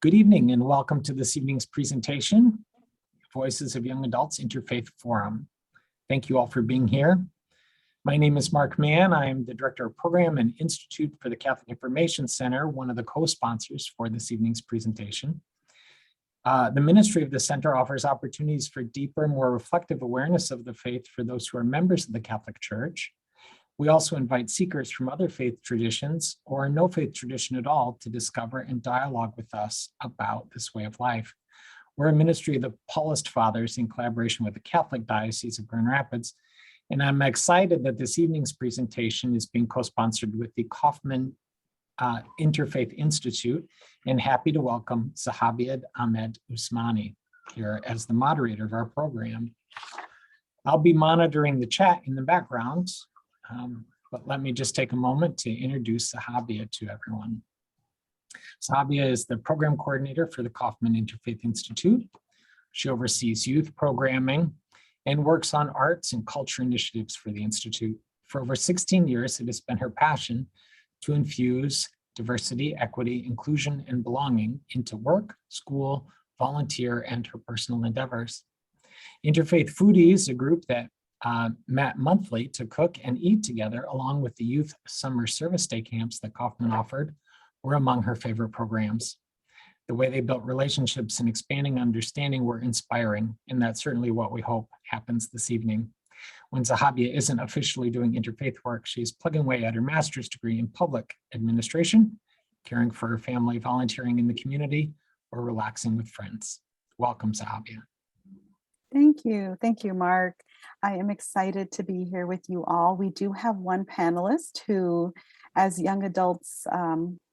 Good evening and welcome to this evening's presentation, Voices of Young Adults Interfaith Forum. Thank you all for being here. My name is Mark Mann. I am the Director of Program and Institute for the Catholic Information Center, one of the co-sponsors for this evening's presentation. The ministry of the center offers opportunities for deeper, more reflective awareness of the faith for those who are members of the Catholic Church. We also invite seekers from other faith traditions or no faith tradition at all to discover and dialogue with us about this way of life. We're a ministry of the Paulist Fathers in collaboration with the Catholic Diocese of Grand Rapids, and I'm excited that this evening's presentation is being co-sponsored with the Kaufman Interfaith Institute, and happy to welcome Sahabia Ahmed Usmani here as the moderator of our program. I'll be monitoring the chat in the background. But let me just take a moment to introduce Sahabia to everyone. Sahabia is the program coordinator for the Kaufman Interfaith Institute. She oversees youth programming and works on arts and culture initiatives for the Institute. For over 16 years, it has been her passion to infuse diversity, equity, inclusion, and belonging into work, school, volunteer, and her personal endeavors. Interfaith Foodies, a group that met monthly to cook and eat together, along with the youth summer service day camps that Kaufman offered, were among her favorite programs. The way they built relationships and expanding understanding were inspiring, and that's certainly what we hope happens this evening. When Sahabia isn't officially doing interfaith work, she's plugging away at her master's degree in public administration, caring for her family, volunteering in the community, or relaxing with friends. Welcome, Sahabia. Thank you, Mark. I am excited to be here with you all. We do have one panelist who, as young adults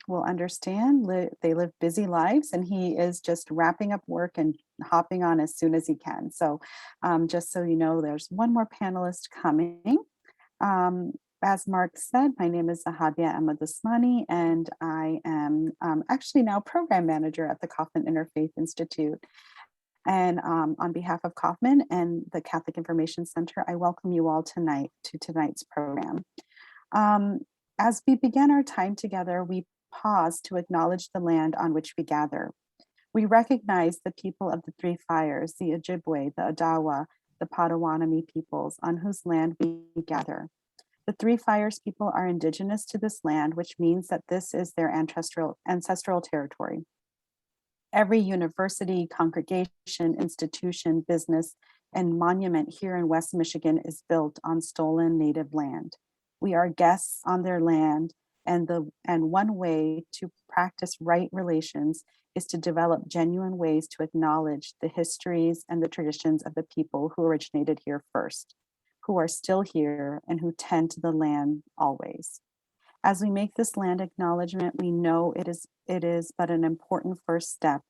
will understand, they live busy lives, and he is just wrapping up work and hopping on as soon as he can. So just so you know, there's one more panelist coming. As Mark said, my name is Sahabia Ahmed Usmani, and I am actually now program manager at the Kaufman Interfaith Institute. And on behalf of Kaufman and the Catholic Information Center, I welcome you all tonight to tonight's program. As we begin our time together, we pause to acknowledge the land on which we gather. We recognize the people of the Three Fires, the Ojibwe, the Odawa, the Potawatomi peoples on whose land we gather. The Three Fires people are indigenous to this land, which means that this is their ancestral territory. Every university, congregation, institution, business, and monument here in West Michigan is built on stolen native land. We are guests on their land, and one way to practice right relations is to develop genuine ways to acknowledge the histories and the traditions of the people who originated here first, who are still here, and who tend to the land always. As we make this land acknowledgement, we know it is but an important first step,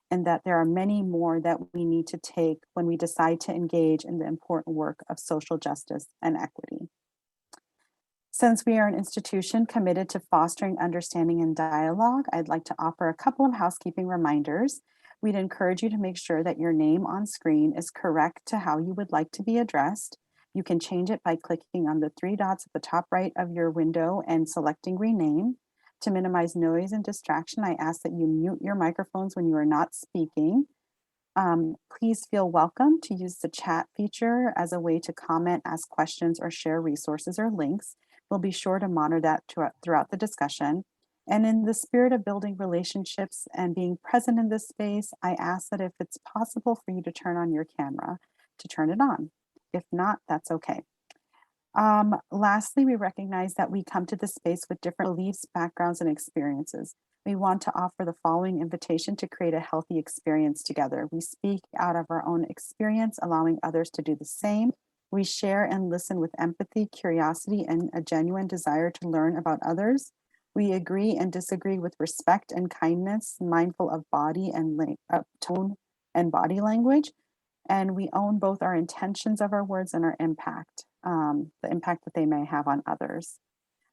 and that there are many more that we need to take when we decide to engage in the important work of social justice and equity. Since we are an institution committed to fostering understanding and dialogue, I'd like to offer a couple of housekeeping reminders. We'd encourage you to make sure that your name on screen is correct to how you would like to be addressed. You can change it by clicking on the three dots at the top right of your window and selecting rename. To minimize noise and distraction, I ask that you mute your microphones when you are not speaking. Please feel welcome to use the chat feature as a way to comment, ask questions, or share resources or links. We'll be sure to monitor that throughout the discussion. And in the spirit of building relationships and being present in this space, I ask that if it's possible for you to turn on your camera, to turn it on. If not, that's okay. Lastly, we recognize that we come to this space with different beliefs, backgrounds, and experiences. We want to offer the following invitation to create a healthy experience together. We speak out of our own experience, allowing others to do the same. We share and listen with empathy, curiosity, and a genuine desire to learn about others. We agree and disagree with respect and kindness, mindful of body and tone and body language. And we own both our intentions of our words and our impact, the impact that they may have on others.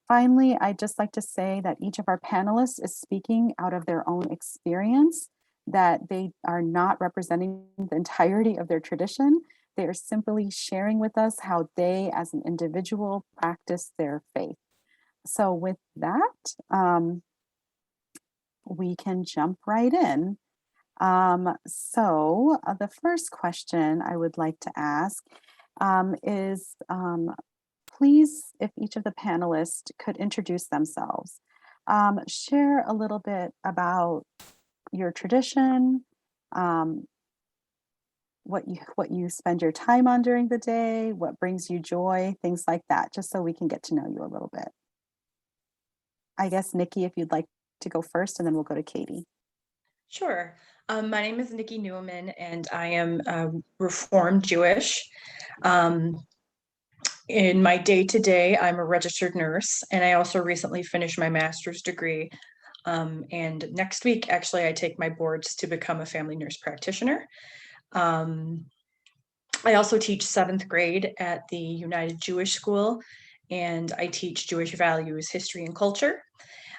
Finally, I'd just like to say that each of our panelists is speaking out of their own experience, that they are not representing the entirety of their tradition. They are simply sharing with us how they, as an individual, practice their faith. So with that, we can jump right in. The first question I would like to ask is please, if each of the panelists could introduce themselves, share a little bit about your tradition, um, what you spend your time on during the day, what brings you joy, things like that, just so we can get to know you a little bit. I guess, Nikki, if you'd like to go first, and then we'll go to Katie. Sure. My name is Nikki Newman, and I am Reformed Jewish. In my day-to-day, I'm a registered nurse, and I also recently finished my master's degree. And next week, actually, I take my boards to become a family nurse practitioner. I also teach 7th grade at the United Jewish School, and I teach Jewish values, history, and culture.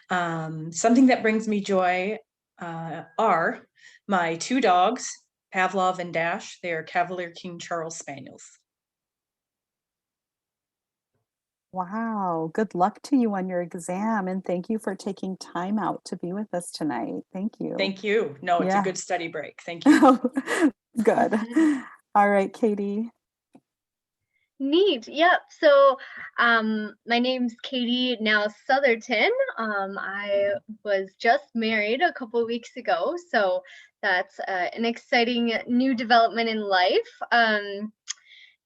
Something that brings me joy are my 2 dogs, Pavlov and Dash. They are Cavalier King Charles Spaniels. Wow, good luck to you on your exam, and thank you for taking time out to be with us tonight. Thank you. Thank you. No, it's Yeah. a good study break. Thank you. Good. All right, Katie. Neat. Yep. So my name's Katie, now Southerton. I was just married a couple of weeks ago, so that's an exciting new development in life.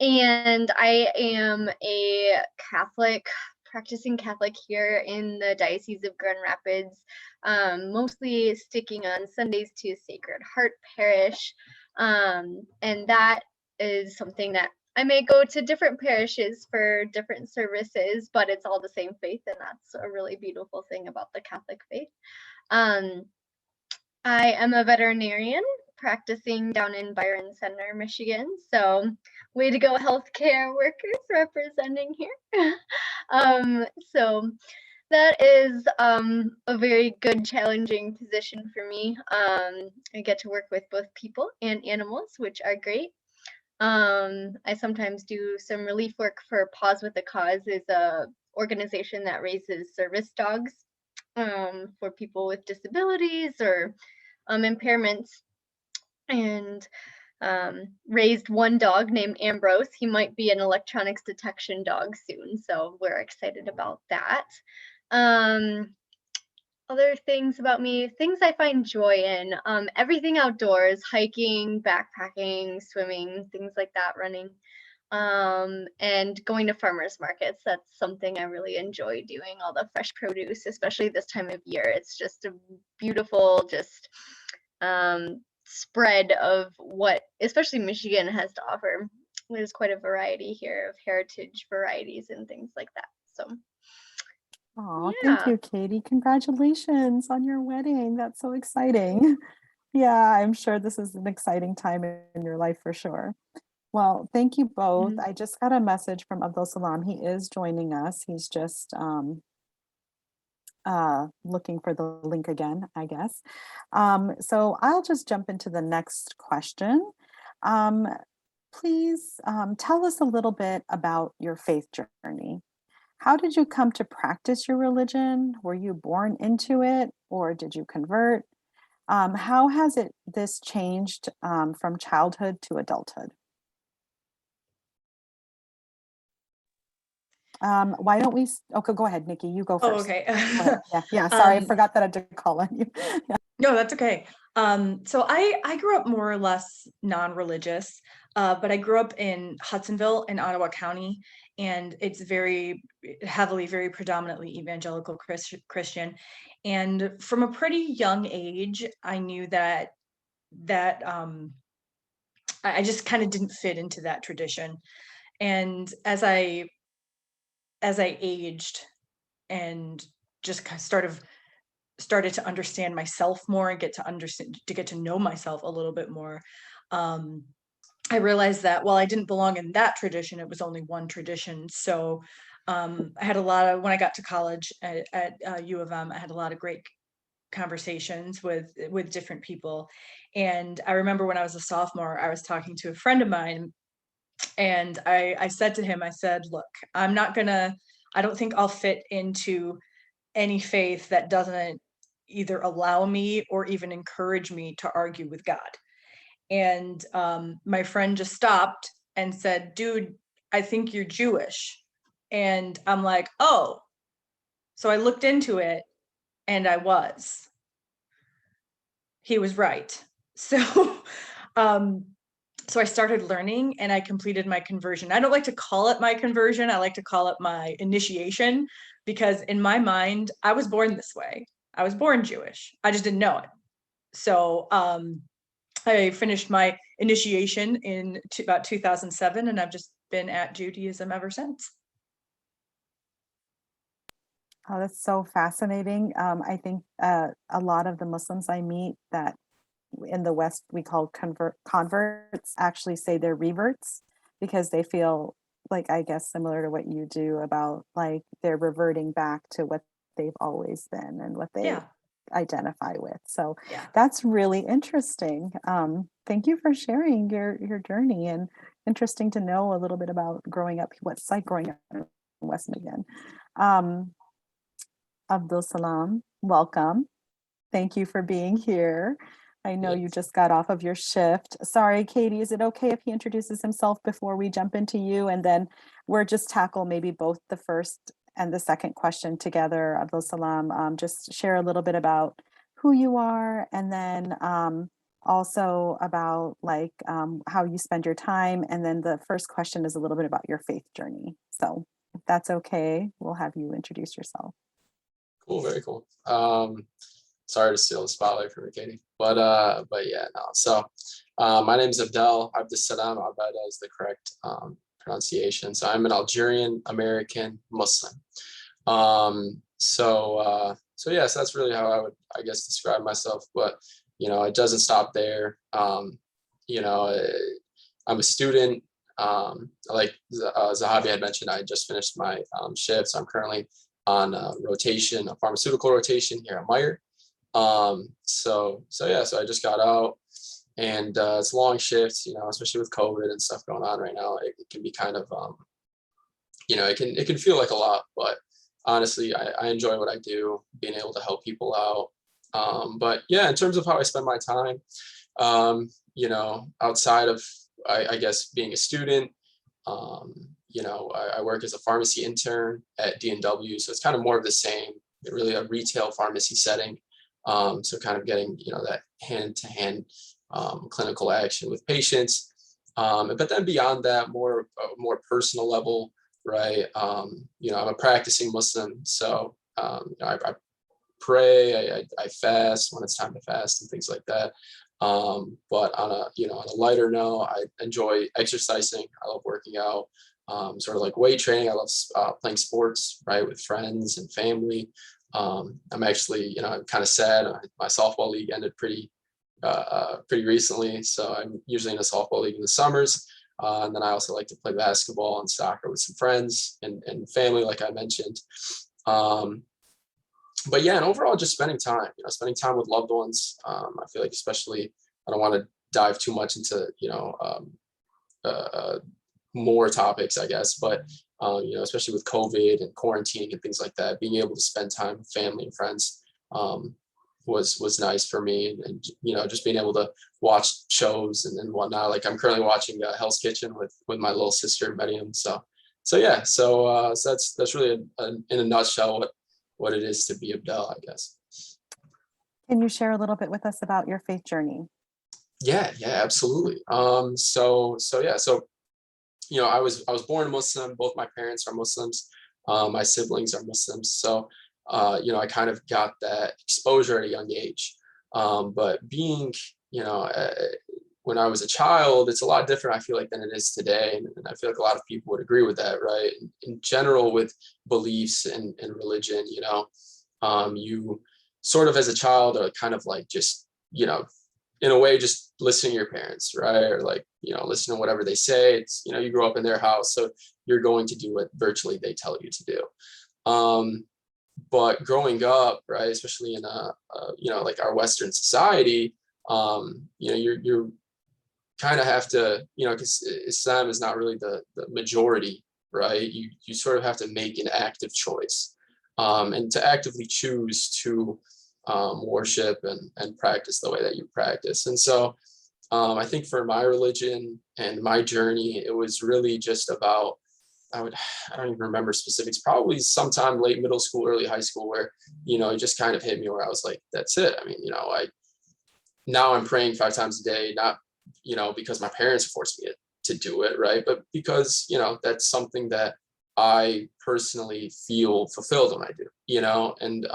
And I am a Catholic, practicing Catholic here in the Diocese of Grand Rapids, mostly sticking on Sundays to Sacred Heart Parish. And that is something that I may go to different parishes for different services, but it's all the same faith, and that's a really beautiful thing about the Catholic faith. I am a veterinarian practicing down in Byron Center, Michigan. So way to go, healthcare workers representing here. So that is a very good, challenging position for me. I get to work with both people and animals, which are great. I sometimes do some relief work for Paws with a Cause, is a organization that raises service dogs for people with disabilities or impairments, and raised one dog named Ambrose. He might be an electronics detection dog soon, so we're excited about that. Other things about me, things I find joy in, everything outdoors, hiking, backpacking, swimming, things like that, running, and going to farmers markets. That's something I really enjoy doing, all the fresh produce, especially this time of year. It's just a beautiful, just spread of what especially Michigan has to offer. There's quite a variety here of heritage varieties and things like that. So Oh, thank you, Katie. Congratulations on your wedding. That's so exciting. Yeah, I'm sure this is an exciting time in your life for sure. Well, thank you both. I just got a message from Abdul Salam. He is joining us. He's just looking for the link again, I guess. So I'll just jump into the next question. Please tell us a little bit about your faith journey. How did you come to practice your religion? Were you born into it, or did you convert? How has this changed from childhood to adulthood? Why don't we, okay, go ahead, Nikki, you go first. Oh, okay. Yeah, sorry, I forgot that I had to call on you. Yeah. No, that's okay. So I grew up more or less non-religious, but I grew up in Hudsonville in Ottawa County, and it's very heavily, very predominantly evangelical Christian. And from a pretty young age, I knew that I just kind of didn't fit into that tradition. And as I aged and just kind of started to understand myself more and get to know myself a little bit more, I realized that while I didn't belong in that tradition, it was only one tradition. So I had a lot of, when I got to college at U of M, I had a lot of great conversations with different people. And I remember when I was a sophomore, I was talking to a friend of mine, and I said to him, I said, look, I don't think I'll fit into any faith that doesn't either allow me or even encourage me to argue with God. And my friend just stopped and said, dude, I think you're Jewish. And I'm like, oh. So I looked into it and I was. He was right. So so I started learning and I completed my conversion. I don't like to call it my conversion. I like to call it my initiation, because in my mind, I was born this way. I was born Jewish. I just didn't know it. So I finished my initiation in about 2007, and I've just been at Judaism ever since. Oh, that's so fascinating. I think a lot of the Muslims I meet that in the West we call converts actually say they're reverts, because they feel like, I guess, similar to what you do, about like they're reverting back to what they've always been and what they Yeah. identify with. So Yeah. that's really interesting. Thank you for sharing your journey, and interesting to know a little bit about growing up, what it's like growing up in West Michigan. Abdul Salam, welcome. Thank you for being here. I know you just got off of your shift. Sorry, Katie, is it okay if he introduces himself before we jump into you? And then we'll just tackle maybe both the first and the second question together. Abdul Salam, just share a little bit about who you are, and then also about like how you spend your time. And then the first question is a little bit about your faith journey. So if that's okay, we'll have you introduce yourself. Cool, very cool. Sorry to steal the spotlight from you, Katie, but yeah, no. So my name is Adel. Abdussalam Abada is the correct pronunciation. So I'm an Algerian American Muslim. So yeah, so that's really how I would, I guess, describe myself. But you know, it doesn't stop there. You know, I'm a student. Like Zahabi had mentioned, I just finished my shift. So I'm currently on a rotation, a pharmaceutical rotation here at Meyer. So yeah, so I just got out, and it's long shifts, you know, especially with COVID and stuff going on right now. It can be kind of, you know, it can feel like a lot, but honestly, I enjoy what I do, being able to help people out. But yeah, in terms of how I spend my time, you know, outside of, I guess, being a student, you know, I work as a pharmacy intern at D&W, so it's kind of more of the same, really a retail pharmacy setting. So kind of getting, you know, that hand-to-hand clinical action with patients. But then beyond that, more personal level, right? You know, I'm a practicing Muslim, so you know, I pray, I fast when it's time to fast and things like that. But on a lighter note, I enjoy exercising. I love working out. Sort of like weight training. I love playing sports, right, with friends and family. I'm actually, you know, I'm kind of sad. My softball league ended pretty recently, so I'm usually in a softball league in the summers. And then I also like to play basketball and soccer with some friends and family, like I mentioned. But yeah, and overall, just spending time, you know, spending time with loved ones. I feel like, especially, I don't want to dive too much into, you know, more topics, I guess, but you know, especially with COVID and quarantining and things like that, being able to spend time with family and friends was nice for me, and you know, just being able to watch shows and whatnot. Like I'm currently watching Hell's Kitchen with my little sister Miriam. So yeah, so that's really in a nutshell what it is to be Abdel, I guess. Can you share a little bit with us about your faith journey? Yeah, absolutely. So yeah, so you know, I was born Muslim. Both my parents are Muslims. My siblings are Muslims. So you know, I kind of got that exposure at a young age. But being, you know, when I was a child, it's a lot different, I feel like, than it is today. And I feel like a lot of people would agree with that, right? In general, with beliefs and religion, you know, you sort of as a child are kind of like just, you know, in a way, just listening to your parents, right? Or like, you know, listen to whatever they say. It's, you know, you grow up in their house, so you're going to do what virtually they tell you to do. But growing up, right, especially in you know, like our Western society, you know, you're kind of have to, you know, because Islam is not really the majority, right? You sort of have to make an active choice, and to actively choose to worship and practice the way that you practice. And so I think for my religion and my journey, it was really just about, I don't even remember specifics, probably sometime late middle school, early high school, where, it just kind of hit me where I was like, that's it. I mean, now I'm praying 5 times a day, not, because my parents forced me to do it, right? But because, that's something that I personally feel fulfilled when I do, and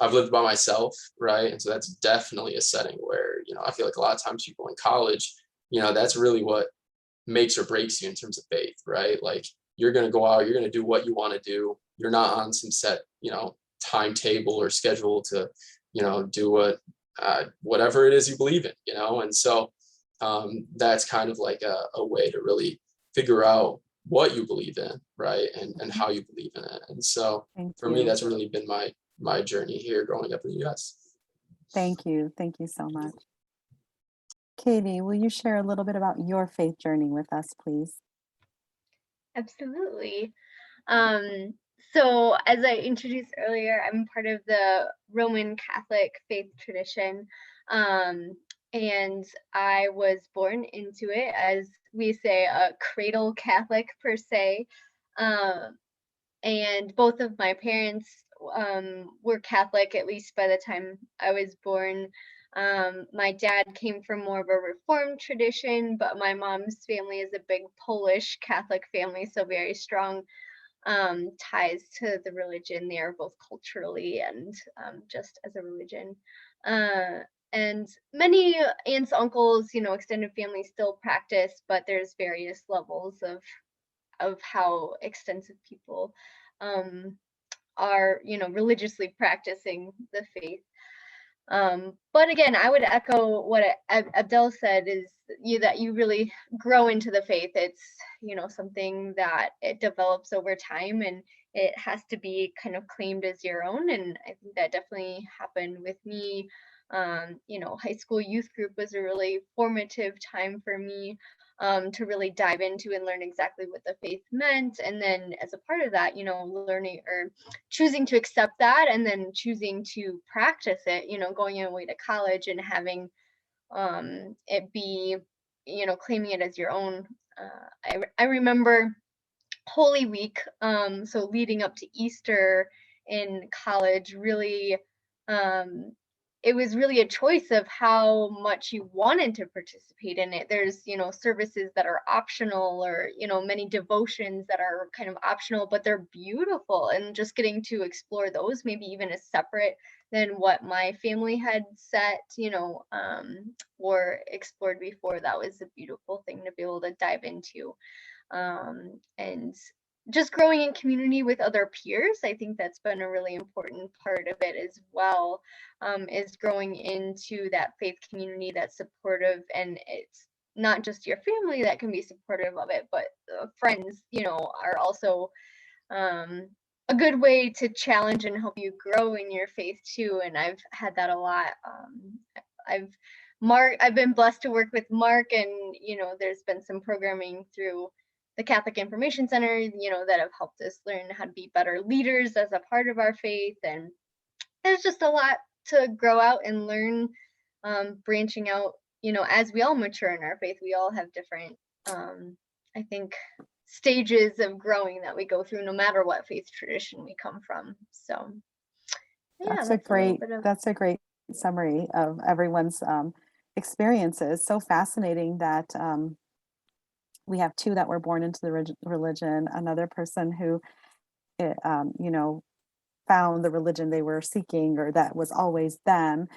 I've lived by myself, right? And so that's definitely a setting where, I feel like a lot of times people in college, that's really what makes or breaks you in terms of faith, right? Like you're going to go out, you're going to do what you want to do. You're not on some set, timetable or schedule to, do whatever it is you believe in, and so that's kind of like a way to really figure out what you believe in, right, and how you believe in it. And so for me, that's really been my journey here growing up in the US. Thank you so much. Katie, will you share a little bit about your faith journey with us, please? Absolutely. So as I introduced earlier, I'm part of the Roman Catholic faith tradition. And I was born into it, as we say, a cradle Catholic per se. And both of my parents were Catholic, at least by the time I was born. My dad came from more of a Reformed tradition, but my mom's family is a big Polish Catholic family, so very strong ties to the religion there, both culturally and just as a religion. And many aunts, uncles, extended family still practice, but there's various levels of how extensive people are, religiously practicing the faith. But again, I would echo what Adel said, is that you really grow into the faith. It's, something that it develops over time, and it has to be kind of claimed as your own. And I think that definitely happened with me. High school youth group was a really formative time for me to really dive into and learn exactly what the faith meant. And then as a part of that, learning or choosing to accept that and then choosing to practice it, going away to college and having it be, claiming it as your own. I remember Holy Week, so leading up to Easter in college, really it was really a choice of how much you wanted to participate in it. There's, services that are optional, or, many devotions that are kind of optional, but they're beautiful. And just getting to explore those, maybe even as separate than what my family had set, or explored before, that was a beautiful thing to be able to dive into. And just growing in community with other peers, I think that's been a really important part of it as well, is growing into that faith community that's supportive. And it's not just your family that can be supportive of it, but friends, are also a good way to challenge and help you grow in your faith too. And I've had that a lot. I've been blessed to work with Mark, and there's been some programming through the Catholic Information Center, that have helped us learn how to be better leaders as a part of our faith. And there's just a lot to grow out and learn, branching out, as we all mature in our faith. We all have different, I think, stages of growing that we go through, no matter what faith tradition we come from. So yeah, that's a great summary of everyone's experiences. So fascinating that we have 2 that were born into the religion, another person who, found the religion they were seeking, or that was always them.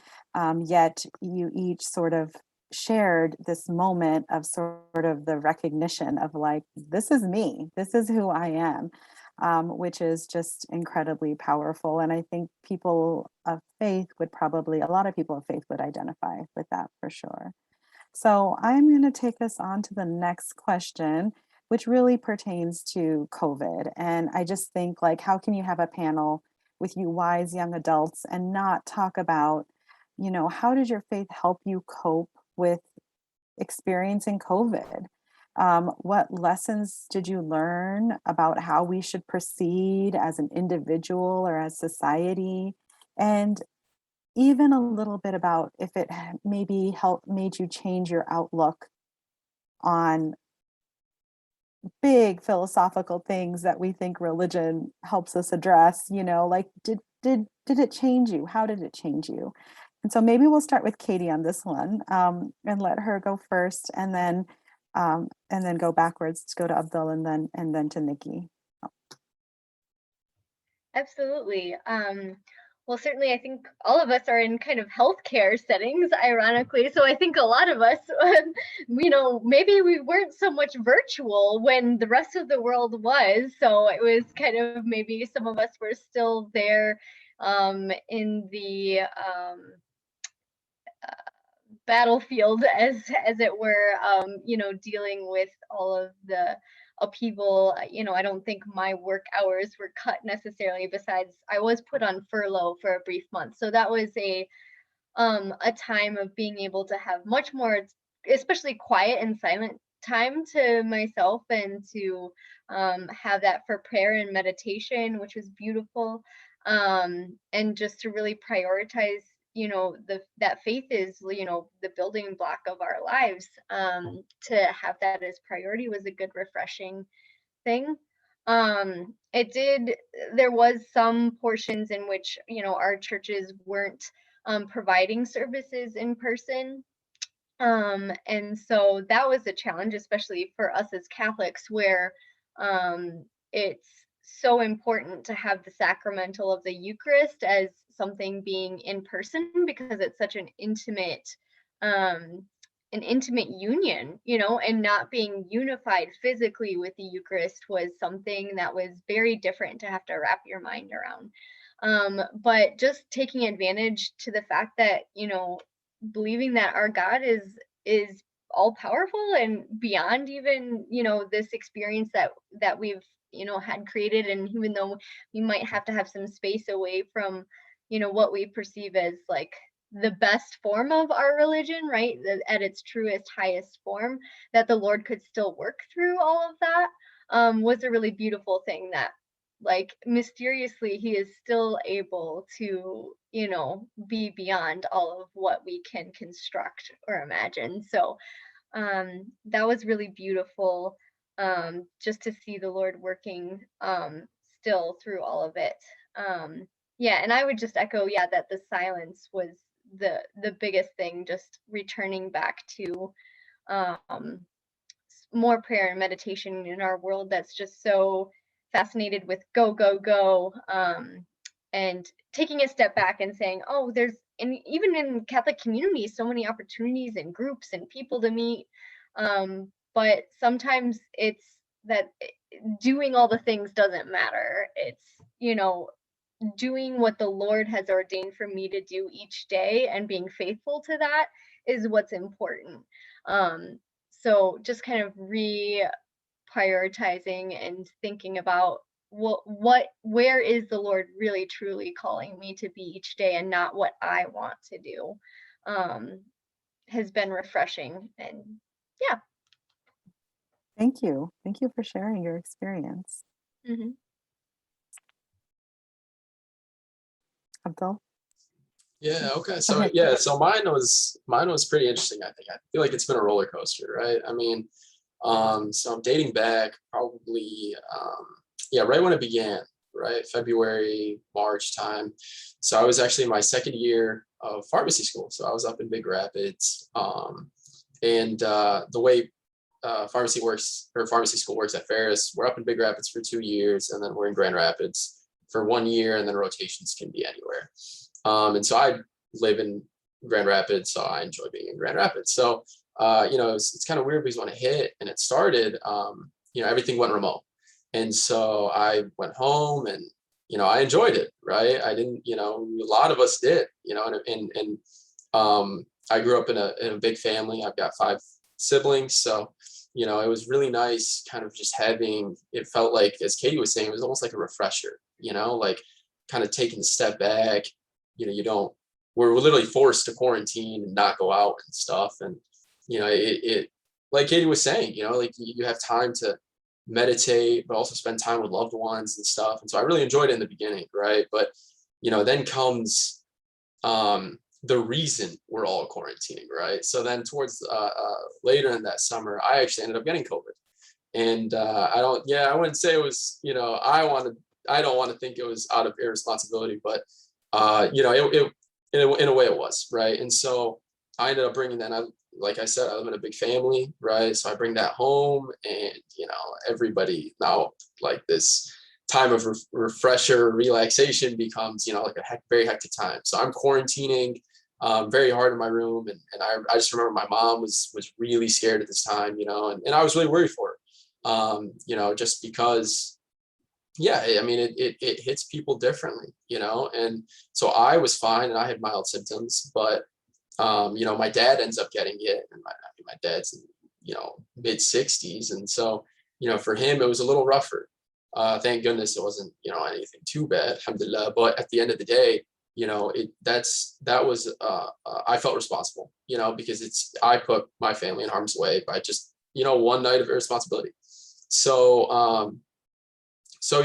Yet you each sort of shared this moment of sort of the recognition of like, this is me, this is who I am, which is just incredibly powerful. And I think a lot of people of faith would identify with that for sure. So I'm going to take us on to the next question, which really pertains to COVID. And I just think, like, how can you have a panel with you wise young adults and not talk about, how did your faith help you cope with experiencing COVID? What lessons did you learn about how we should proceed as an individual or as society? And even a little bit about if it maybe made you change your outlook on big philosophical things that we think religion helps us address, like did it change you? How did it change you? And so maybe we'll start with Katie on this one, and let her go first, and then go backwards to go to Abdul, and then to Nikki. Absolutely. Well, certainly, I think all of us are in kind of healthcare settings, ironically. So I think a lot of us, maybe we weren't so much virtual when the rest of the world was. So it was kind of maybe some of us were still there in the battlefield, as it were, dealing with all of the upheaval. I don't think my work hours were cut necessarily, besides I was put on furlough for a brief month. So that was a time of being able to have much more, especially quiet and silent time to myself, and to have that for prayer and meditation, which was beautiful. And just to really prioritize, that faith is, the building block of our lives. To have that as priority was a good, refreshing thing. There was some portions in which, our churches weren't providing services in person. And so that was a challenge, especially for us as Catholics, where it's so important to have the sacramental of the Eucharist as something being in person, because it's such an intimate union, and not being unified physically with the Eucharist was something that was very different to have to wrap your mind around. But just taking advantage to the fact that, believing that our God is all powerful and beyond even, this experience that we've, had created. And even though we might have to have some space away from, what we perceive as like the best form of our religion, right, at its truest, highest form, that the Lord could still work through all of that, was a really beautiful thing, that like mysteriously he is still able to, be beyond all of what we can construct or imagine. So that was really beautiful, just to see the Lord working still through all of it. Yeah, and I would just echo, that the silence was the biggest thing, just returning back to more prayer and meditation in our world that's just so fascinated with go, go, go, and taking a step back and saying, oh, and even in Catholic communities, so many opportunities and groups and people to meet. But sometimes it's that doing all the things doesn't matter. It's, doing what the Lord has ordained for me to do each day and being faithful to that is what's important. So just kind of prioritizing and thinking about where is the Lord really truly calling me to be each day, and not what I want to do, has been refreshing. And yeah. Thank you for sharing your experience. Mm-hmm. Abdul? Yeah. Okay. So yeah. So mine was pretty interesting. I think I feel like it's been a roller coaster, right? I mean, so I'm dating back probably, right when it began, right? February, March time. So I was actually in my second year of pharmacy school. So I was up in Big Rapids, and the way pharmacy school works at Ferris, we're up in Big Rapids for 2 years, and then we're in Grand Rapids for 1 year, and then rotations can be anywhere. And so I live in Grand Rapids, so I enjoy being in Grand Rapids. So, it's kind of weird because when it hit and it started, everything went remote. And so I went home and, I enjoyed it, right? I didn't, a lot of us did, and I grew up in a big family. I've got 5 siblings. So, it was really nice kind of just it felt like, as Katie was saying, it was almost like a refresher, like kind of taking a step back. We're literally forced to quarantine and not go out and stuff. And, it like Katie was saying, like you have time to meditate, but also spend time with loved ones and stuff. And so I really enjoyed it in the beginning. Right. But, then comes the reason we're all quarantining, right? So then towards later in that summer, I actually ended up getting COVID. And I wouldn't say it was, I don't want to think it was out of irresponsibility, but in a way it was, right? And so I ended up bringing that. Like I said, I live in a big family, right? So I bring that home, and everybody now, like, this time of refresher, relaxation becomes, like a very hectic time. So I'm quarantining very hard in my room, and I just remember my mom was really scared at this time, and I was really worried for her, just because, yeah, I mean, it hits people differently, and so I was fine and I had mild symptoms, but my dad ends up getting it, and my dad's in, mid 60s, and so for him it was a little rougher. Thank goodness it wasn't anything too bad, alhamdulillah. But at the end of the day, that was I felt responsible, because I put my family in harm's way by just one night of irresponsibility. So so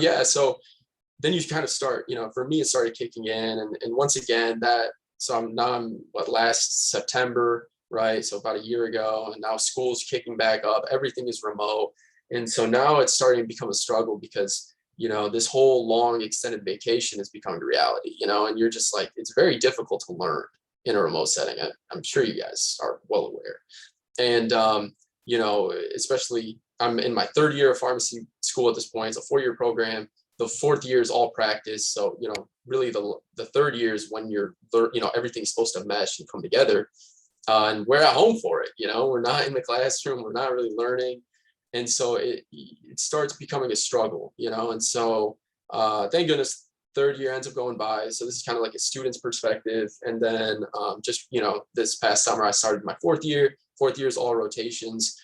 then you kind of start, for me it started kicking in, and once again so I'm last September, right? So about a year ago, and now school's kicking back up, everything is remote. And so now it's starting to become a struggle because, this whole long extended vacation is becoming a reality, and you're just like, it's very difficult to learn in a remote setting. I'm sure you guys are well aware. And, especially I'm in my third year of pharmacy school at this point. It's a 4-year program. The fourth year is all practice. So, really the third year is when everything's supposed to mesh and come together. And we're at home for it. We're not in the classroom. We're not really learning. And so it starts becoming a struggle, and so thank goodness third year ends up going by. So this is kind of like a student's perspective. And then just, this past summer, I started my fourth year. Fourth year is all rotations.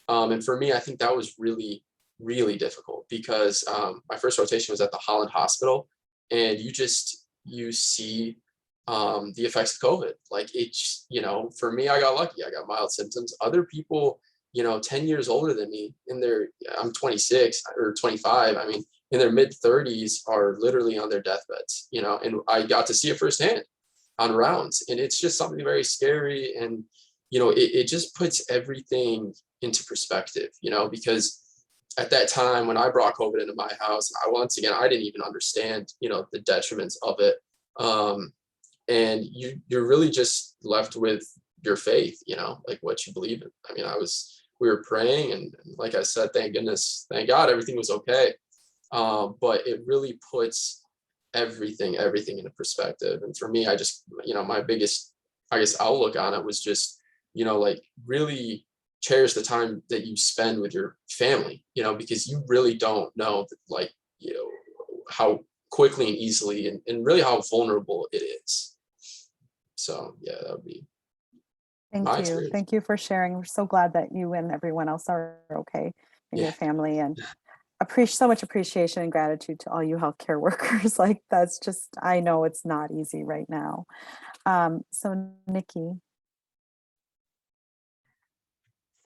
And for me, I think that was really, really difficult because my first rotation was at the Holland Hospital, and you see the effects of COVID. Like, it's, for me, I got lucky. I got mild symptoms. Other people, 10 years older than me, I'm 26 or 25. I mean, in their mid 30s are literally on their deathbeds, and I got to see it firsthand on rounds. And it's just something very scary. And, it just puts everything into perspective, because at that time when I brought COVID into my house, I didn't even understand, the detriments of it. And you're really just left with your faith, like what you believe in. I mean, we were praying, and like I said, thank God, everything was okay. But it really puts everything into perspective. And for me, I just, my biggest, I guess, outlook on it was just, like, really cherish the time that you spend with your family, because you really don't know, like, how quickly and easily and really how vulnerable it is. So yeah, that would be my experience. Thank you for sharing. We're so glad that you and everyone else are okay in your family, and so much appreciation and gratitude to all you healthcare workers. Like, that's just, I know it's not easy right now. So Nikki.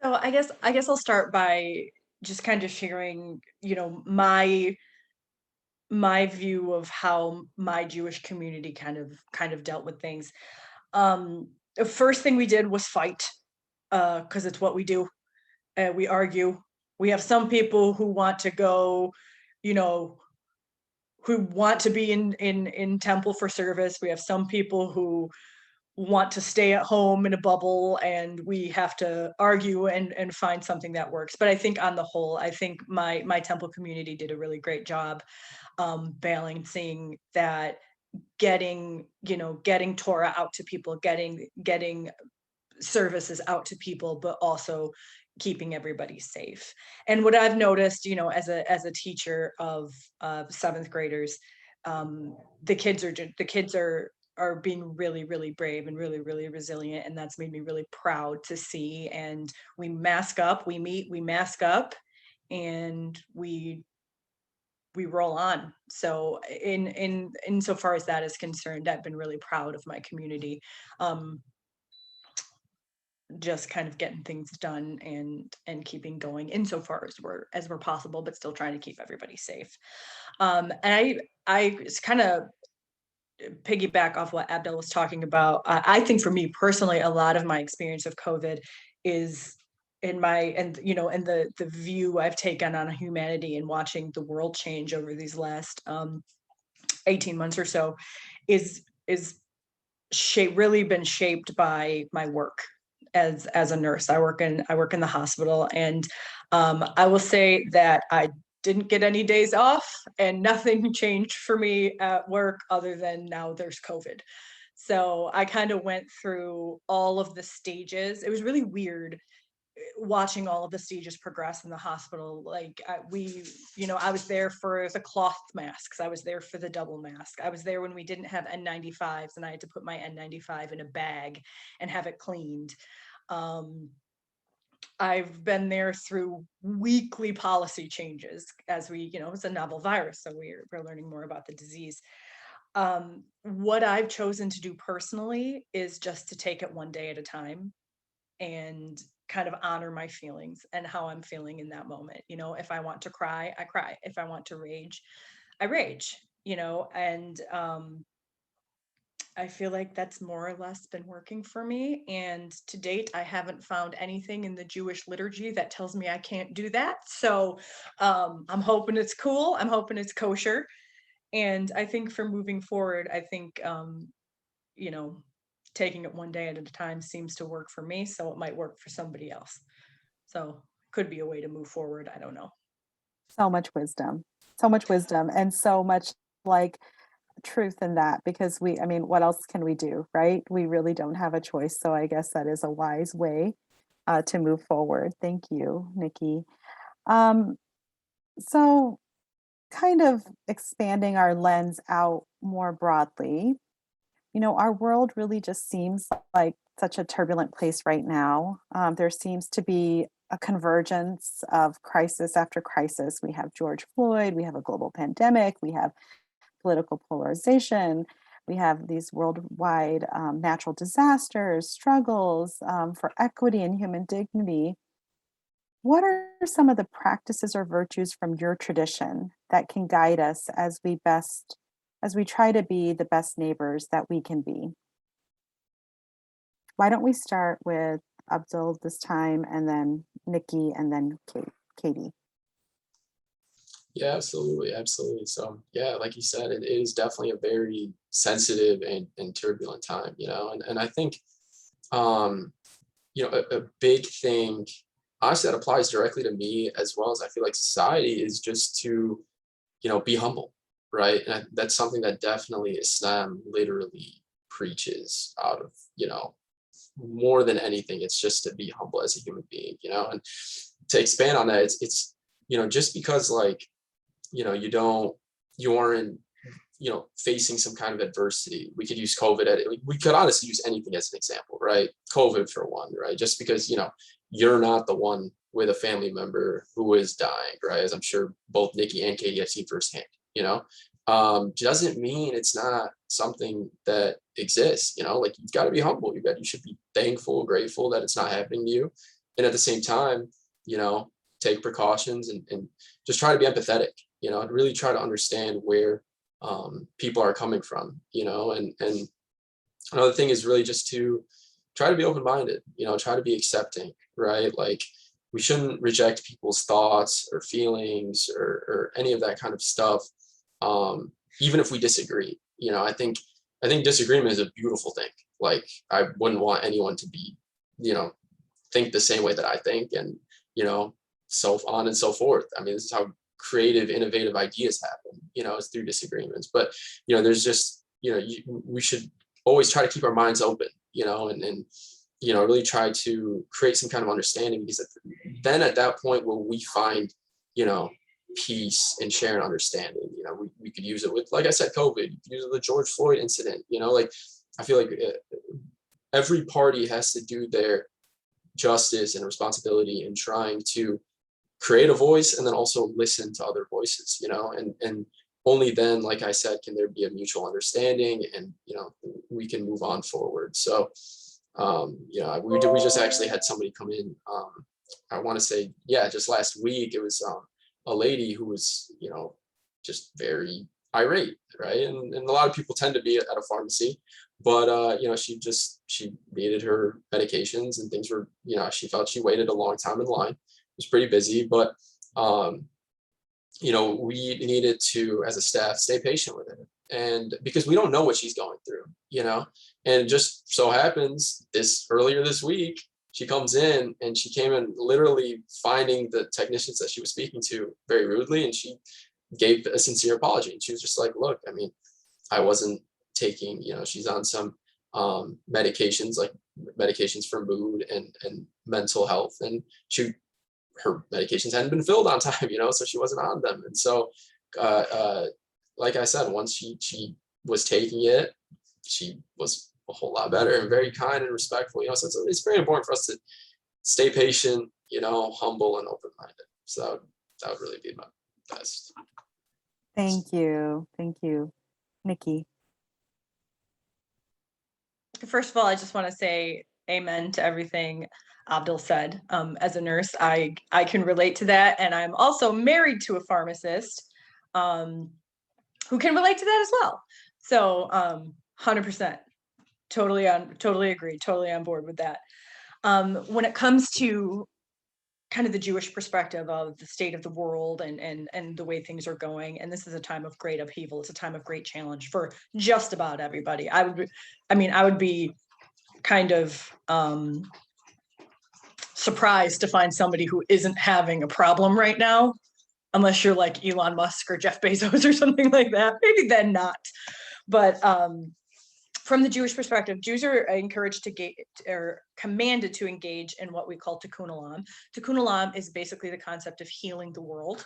So I guess I'll start by just kind of sharing, my view of how my Jewish community kind of dealt with things. The first thing we did was fight, because it's what we do. We argue. We have some people who want to go, who want to be in temple for service. We have some people who want to stay at home in a bubble, and we have to argue and find something that works. But I think on the whole, I think my temple community did a really great job balancing that, getting Torah out to people, getting services out to people, but also keeping everybody safe. And what I've noticed, as a teacher of 7th graders, the kids are being really, really brave and really, really resilient. And that's made me really proud to see. And we mask up, we mask up, and we roll on. So insofar as that is concerned, I've been really proud of my community. Just kind of getting things done and keeping going insofar as we're possible, but still trying to keep everybody safe. And I kind of piggyback off what Abdel was talking about. I think for me personally, a lot of my experience of COVID is in the view I've taken on humanity and watching the world change over these last 18 months or so is really been shaped by my work as a nurse. I work in the hospital, and I will say that I didn't get any days off, and nothing changed for me at work other than now there's COVID. So I kind of went through all of the stages. It was really weird watching all of the stages progress in the hospital. Like I was there for the cloth masks. I was there for the double mask. I was there when we didn't have N95s and I had to put my N95 in a bag and have it cleaned. I've been there through weekly policy changes as it's a novel virus. So we're learning more about the disease. What I've chosen to do personally is just to take it one day at a time and kind of honor my feelings and how I'm feeling in that moment. If I want to cry, I cry. If I want to rage, I rage, and I feel like that's more or less been working for me. And to date, I haven't found anything in the Jewish liturgy that tells me I can't do that. So I'm hoping it's cool. I'm hoping it's kosher. And I think for moving forward, I think, taking it one day at a time seems to work for me. So it might work for somebody else. So could be a way to move forward. I don't know. So much wisdom, and so much like truth in that, because what else can we do, right? We really don't have a choice. So I guess that is a wise way to move forward. Thank you, Nikki. So kind of expanding our lens out more broadly, our world really just seems like such a turbulent place right now. There seems to be a convergence of crisis after crisis. We have George Floyd, we have a global pandemic, we have political polarization, we have these worldwide natural disasters, struggles for equity and human dignity. What are some of the practices or virtues from your tradition that can guide us as we try to be the best neighbors that we can be? Why don't we start with Abdul this time, and then Nikki, and then Katie? Yeah, absolutely. So yeah, like you said, it is definitely a very sensitive and turbulent time, and I think, a big thing, honestly, that applies directly to me as well as I feel like society, is just to, be humble, right? And that's something that definitely Islam literally preaches out of, more than anything. It's just to be humble as a human being, and to expand on that, it's just because like, you aren't, facing some kind of adversity. We could use COVID we could honestly use anything as an example, right? COVID for one, right? Just because, you're not the one with a family member who is dying, right? As I'm sure both Nikki and Katie have seen firsthand, doesn't mean it's not something that exists, like you've got to be humble. You should be thankful, grateful that it's not happening to you. And at the same time, take precautions and just try to be empathetic, and really try to understand where people are coming from, and another thing is really just to try to be open-minded, try to be accepting, right? Like we shouldn't reject people's thoughts or feelings or any of that kind of stuff, even if we disagree. I think disagreement is a beautiful thing. Like I wouldn't want anyone to be, think the same way that I think, and so on and so forth. I mean, this is how creative, innovative ideas happen, is through disagreements. But there's just, we should always try to keep our minds open, and really try to create some kind of understanding, because then at that point where we find, peace and share and understanding, we could use it with, like I said, COVID, you could use it with the George Floyd incident, like I feel like every party has to do their justice and responsibility in trying to create a voice and then also listen to other voices, and only then, like I said, can there be a mutual understanding, and we can move on forward. So we just actually had somebody come in, I want to say, just last week. It was a lady who was just very irate, right? And a lot of people tend to be at a pharmacy, but she needed her medications and things were, she felt she waited a long time in line. It was pretty busy, but we needed to, as a staff, stay patient with it. And because we don't know what she's going through, and it just so happens earlier this week, she comes in and she came in literally finding the technicians that she was speaking to very rudely. And she gave a sincere apology. And she was just like, look, I mean, I wasn't taking, she's on some medications, like medications for mood and mental health. And her medications hadn't been filled on time, so she wasn't on them. And so, like I said, once she was taking it, she was a whole lot better and very kind and respectful, so it's very important for us to stay patient, humble and open-minded. So that would really be my best. Thank you. Nikki. First of all, I just want to say amen to everything Adel said. As a nurse, I can relate to that. And I'm also married to a pharmacist who can relate to that as well. So 100%, totally agree, totally on board with that. When it comes to kind of the Jewish perspective of the state of the world and the way things are going, and this is a time of great upheaval, it's a time of great challenge for just about everybody. I would be kind of surprised to find somebody who isn't having a problem right now, unless you're like Elon Musk or Jeff Bezos or something like that. Maybe then not. But from the Jewish perspective, Jews are encouraged or commanded to engage in what we call tikkun olam. Tikkun olam is basically the concept of healing the world.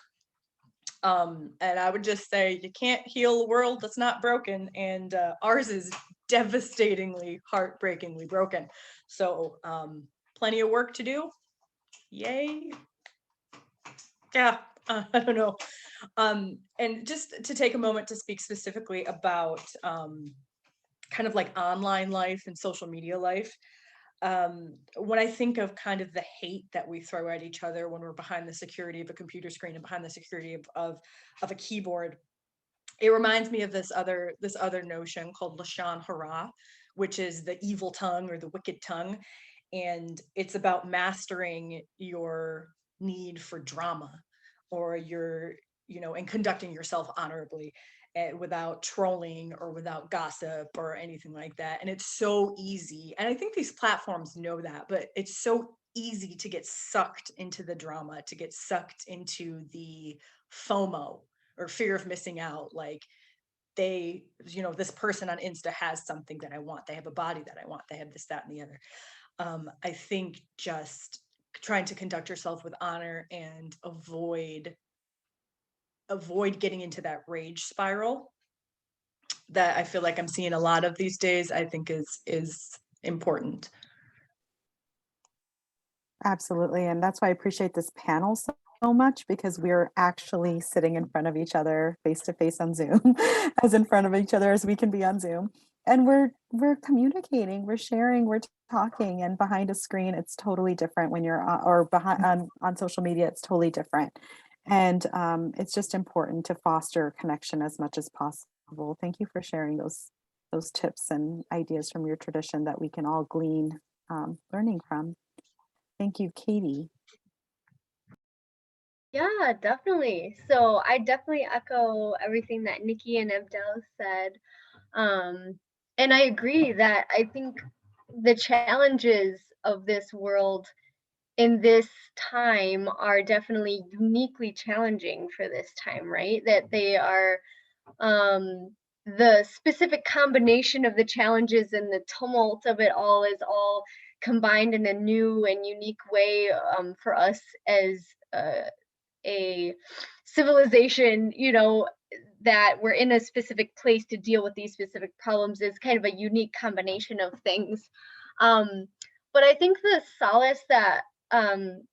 And I would just say you can't heal a world that's not broken, and ours is devastatingly, heartbreakingly broken. So plenty of work to do. Yay. Yeah, I don't know. And just to take a moment to speak specifically about kind of like online life and social media life. When I think of kind of the hate that we throw at each other when we're behind the security of a computer screen and behind the security of a keyboard, it reminds me of this other notion called Lashon Hara, which is the evil tongue or the wicked tongue. And it's about mastering your need for drama or and conducting yourself honorably without trolling or without gossip or anything like that. And it's so easy. And I think these platforms know that, but it's so easy to get sucked into the drama, to get sucked into the FOMO or fear of missing out. Like this person on Insta has something that I want. They have a body that I want. They have this, that, and the other. I think just trying to conduct yourself with honor and avoid getting into that rage spiral that I feel like I'm seeing a lot of these days, I think is important. Absolutely. And that's why I appreciate this panel so much, because we're actually sitting in front of each other face to face on Zoom, as in front of each other as we can be on Zoom. And we're communicating, we're sharing, we're talking, and behind a screen, it's totally different when you're on social media, it's totally different. And it's just important to foster connection as much as possible. Thank you for sharing those tips and ideas from your tradition that we can all glean learning from. Thank you, Katie. Yeah, definitely. So I definitely echo everything that Nikki and Adel said. And I agree that I think the challenges of this world in this time are definitely uniquely challenging for this time, right? That they are the specific combination of the challenges and the tumult of it all is all combined in a new and unique way for us as a civilization, that we're in a specific place to deal with these specific problems is kind of a unique combination of things. But I think the solace that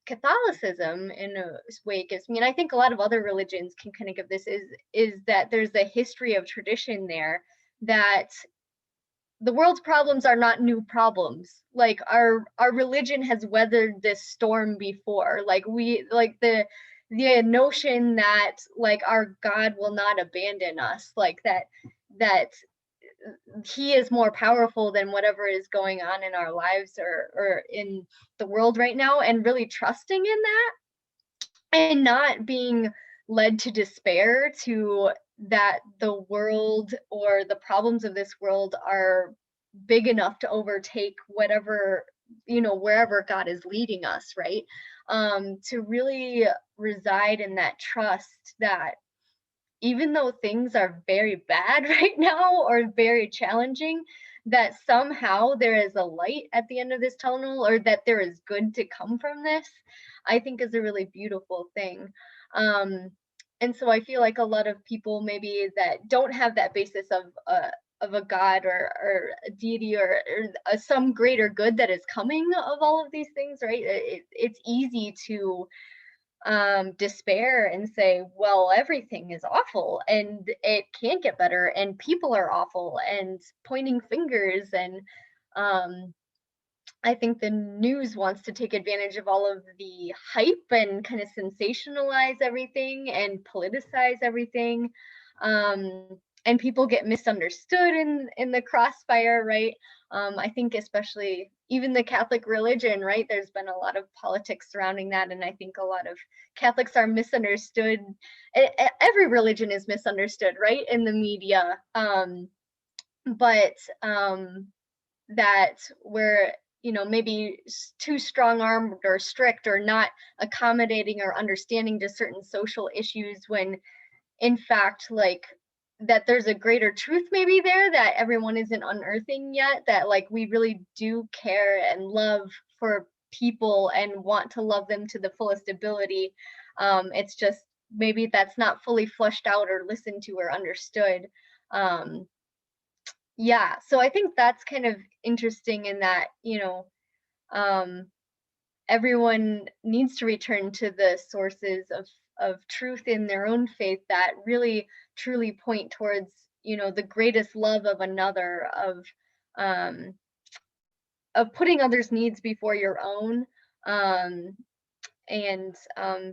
Catholicism in a way gives me, and I think a lot of other religions can kind of give this, is that there's a history of tradition there, that the world's problems are not new problems. Like our religion has weathered this storm before. Like the notion that like our God will not abandon us, like that he is more powerful than whatever is going on in our lives or in the world right now, and really trusting in that and not being led to despair, to that the world or the problems of this world are big enough to overtake whatever, wherever God is leading us, right? To really reside in that trust that even though things are very bad right now or very challenging, that somehow there is a light at the end of this tunnel, or that there is good to come from this, I think is a really beautiful thing. And so I feel like a lot of people maybe that don't have that basis of a God or a deity or some greater good that is coming of all of these things, right? It's easy to despair and say, well, everything is awful and it can't get better and people are awful, and pointing fingers. And I think the news wants to take advantage of all of the hype and kind of sensationalize everything and politicize everything. And people get misunderstood in the crossfire, right? I think especially even the Catholic religion, right? There's been a lot of politics surrounding that, and I think a lot of Catholics are misunderstood. Every religion is misunderstood, right, in the media. But that we're, maybe too strong-armed or strict or not accommodating or understanding to certain social issues, when in fact, like, that there's a greater truth maybe there that everyone isn't unearthing yet, that like we really do care and love for people and want to love them to the fullest ability. It's just maybe that's not fully fleshed out or listened to or understood. Yeah, so I think that's kind of interesting in that, everyone needs to return to the sources of truth in their own faith that really truly point towards, the greatest love of another, of putting others' needs before your own, and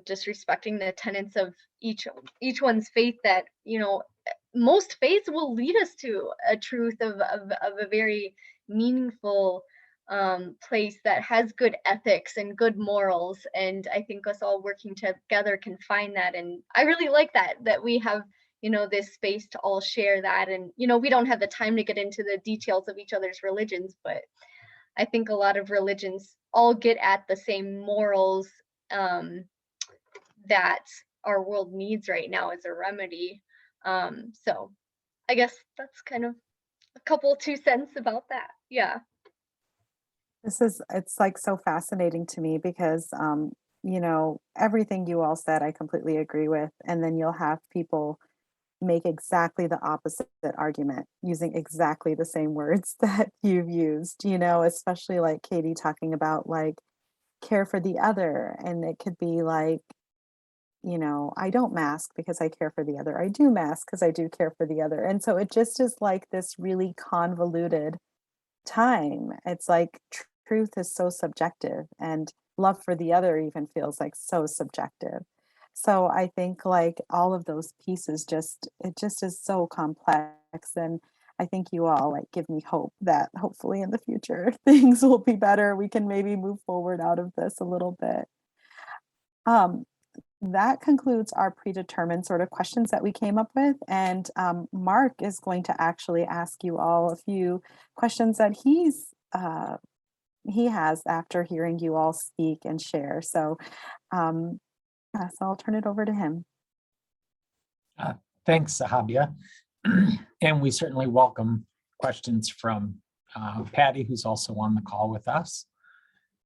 just respecting the tenets of each one's faith, that most faiths will lead us to a truth of a very meaningful place that has good ethics and good morals. And I think us all working together can find that. And I really like that we have, this space to all share that. And, we don't have the time to get into the details of each other's religions, but I think a lot of religions all get at the same morals that our world needs right now as a remedy. So I guess that's kind of a couple 2 cents about that. Yeah. It's like so fascinating to me because, everything you all said, I completely agree with. And then you'll have people make exactly the opposite argument using exactly the same words that you've used, especially like Katie talking about like care for the other. And it could be like, I don't mask because I care for the other. I do mask because I do care for the other. And so it just is like this really convoluted time. It's like truth is so subjective, and love for the other even feels like so subjective. So I think like all of those pieces it just is so complex. And I think you all like give me hope that hopefully in the future things will be better. We can maybe move forward out of this a little bit. That concludes our predetermined sort of questions that we came up with. And Mark is going to actually ask you all a few questions that he has after hearing you all speak and share. So, so I'll turn it over to him. Thanks, Sahabia. And we certainly welcome questions from Patty, who's also on the call with us.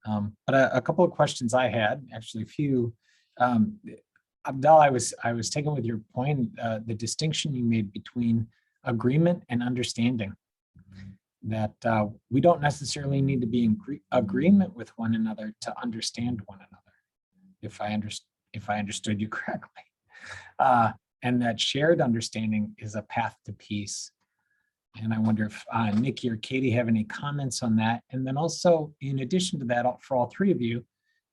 But a couple of questions I had, actually a few. Adel, I was taken with your point, the distinction you made between agreement and understanding. That we don't necessarily need to be in agreement with one another to understand one another, if I understood you correctly. And that shared understanding is a path to peace. And I wonder if Nikki or Katie have any comments on that. And then also, in addition to that, for all three of you,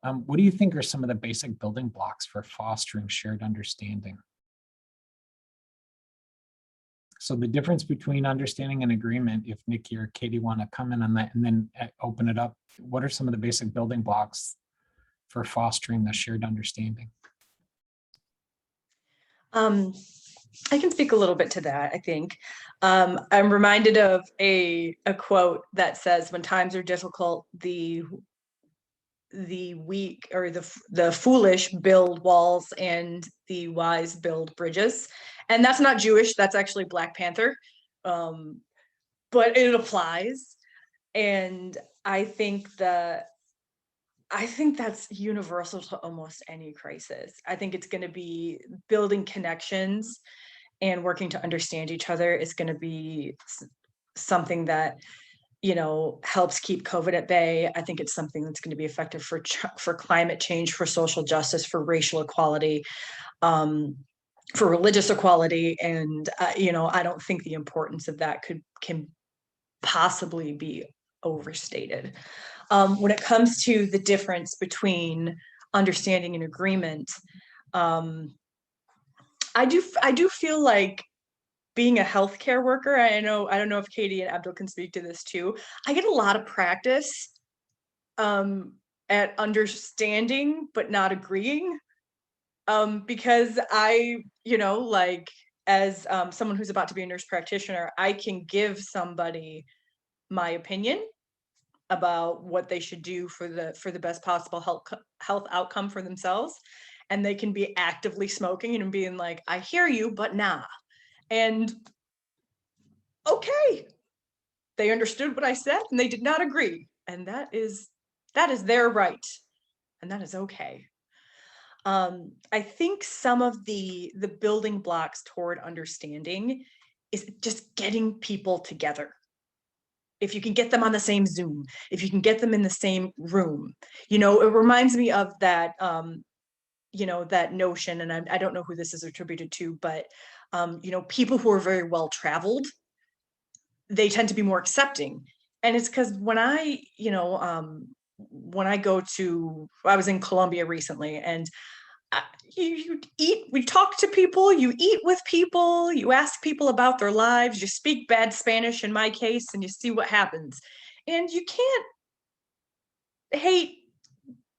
What do you think are some of the basic building blocks for fostering shared understanding? So the difference between understanding and agreement, if Nikki or Katie want to come in on that and then open it up, what are some of the basic building blocks for fostering the shared understanding? I can speak a little bit to that, I think. I'm reminded of a quote that says, when times are difficult, the weak or the foolish build walls and the wise build bridges. And that's not Jewish, that's actually Black Panther. But it applies. And I think that's universal to almost any crisis. I think it's going to be building connections and working to understand each other is going to be something that, you know, helps keep COVID at bay. I think it's something that's going to be effective for climate change, for social justice, for racial equality, for religious equality. And, you know, I don't think the importance of that can possibly be overstated. When it comes to the difference between understanding and agreement, I do feel like being a healthcare worker, I don't know if Katie and Adel can speak to this too. I get a lot of practice at understanding but not agreeing, because I, you know, like as someone who's about to be a nurse practitioner, I can give somebody my opinion about what they should do for the best possible health outcome for themselves, and they can be actively smoking and being like, I hear you, but nah. And okay, they understood what I said and they did not agree, and that is their right, and that is okay. I think some of the building blocks toward understanding is just getting people together. If you can get them on the same Zoom, if you can get them in the same room, you know, it reminds me of that, you know, that notion, and I don't know who this is attributed to, but, you know, people who are very well traveled, they tend to be more accepting. And it's because when I, you know, when I was in Colombia recently, and you eat, we talk to people, you eat with people, you ask people about their lives, you speak bad Spanish in my case, and you see what happens. And you can't hate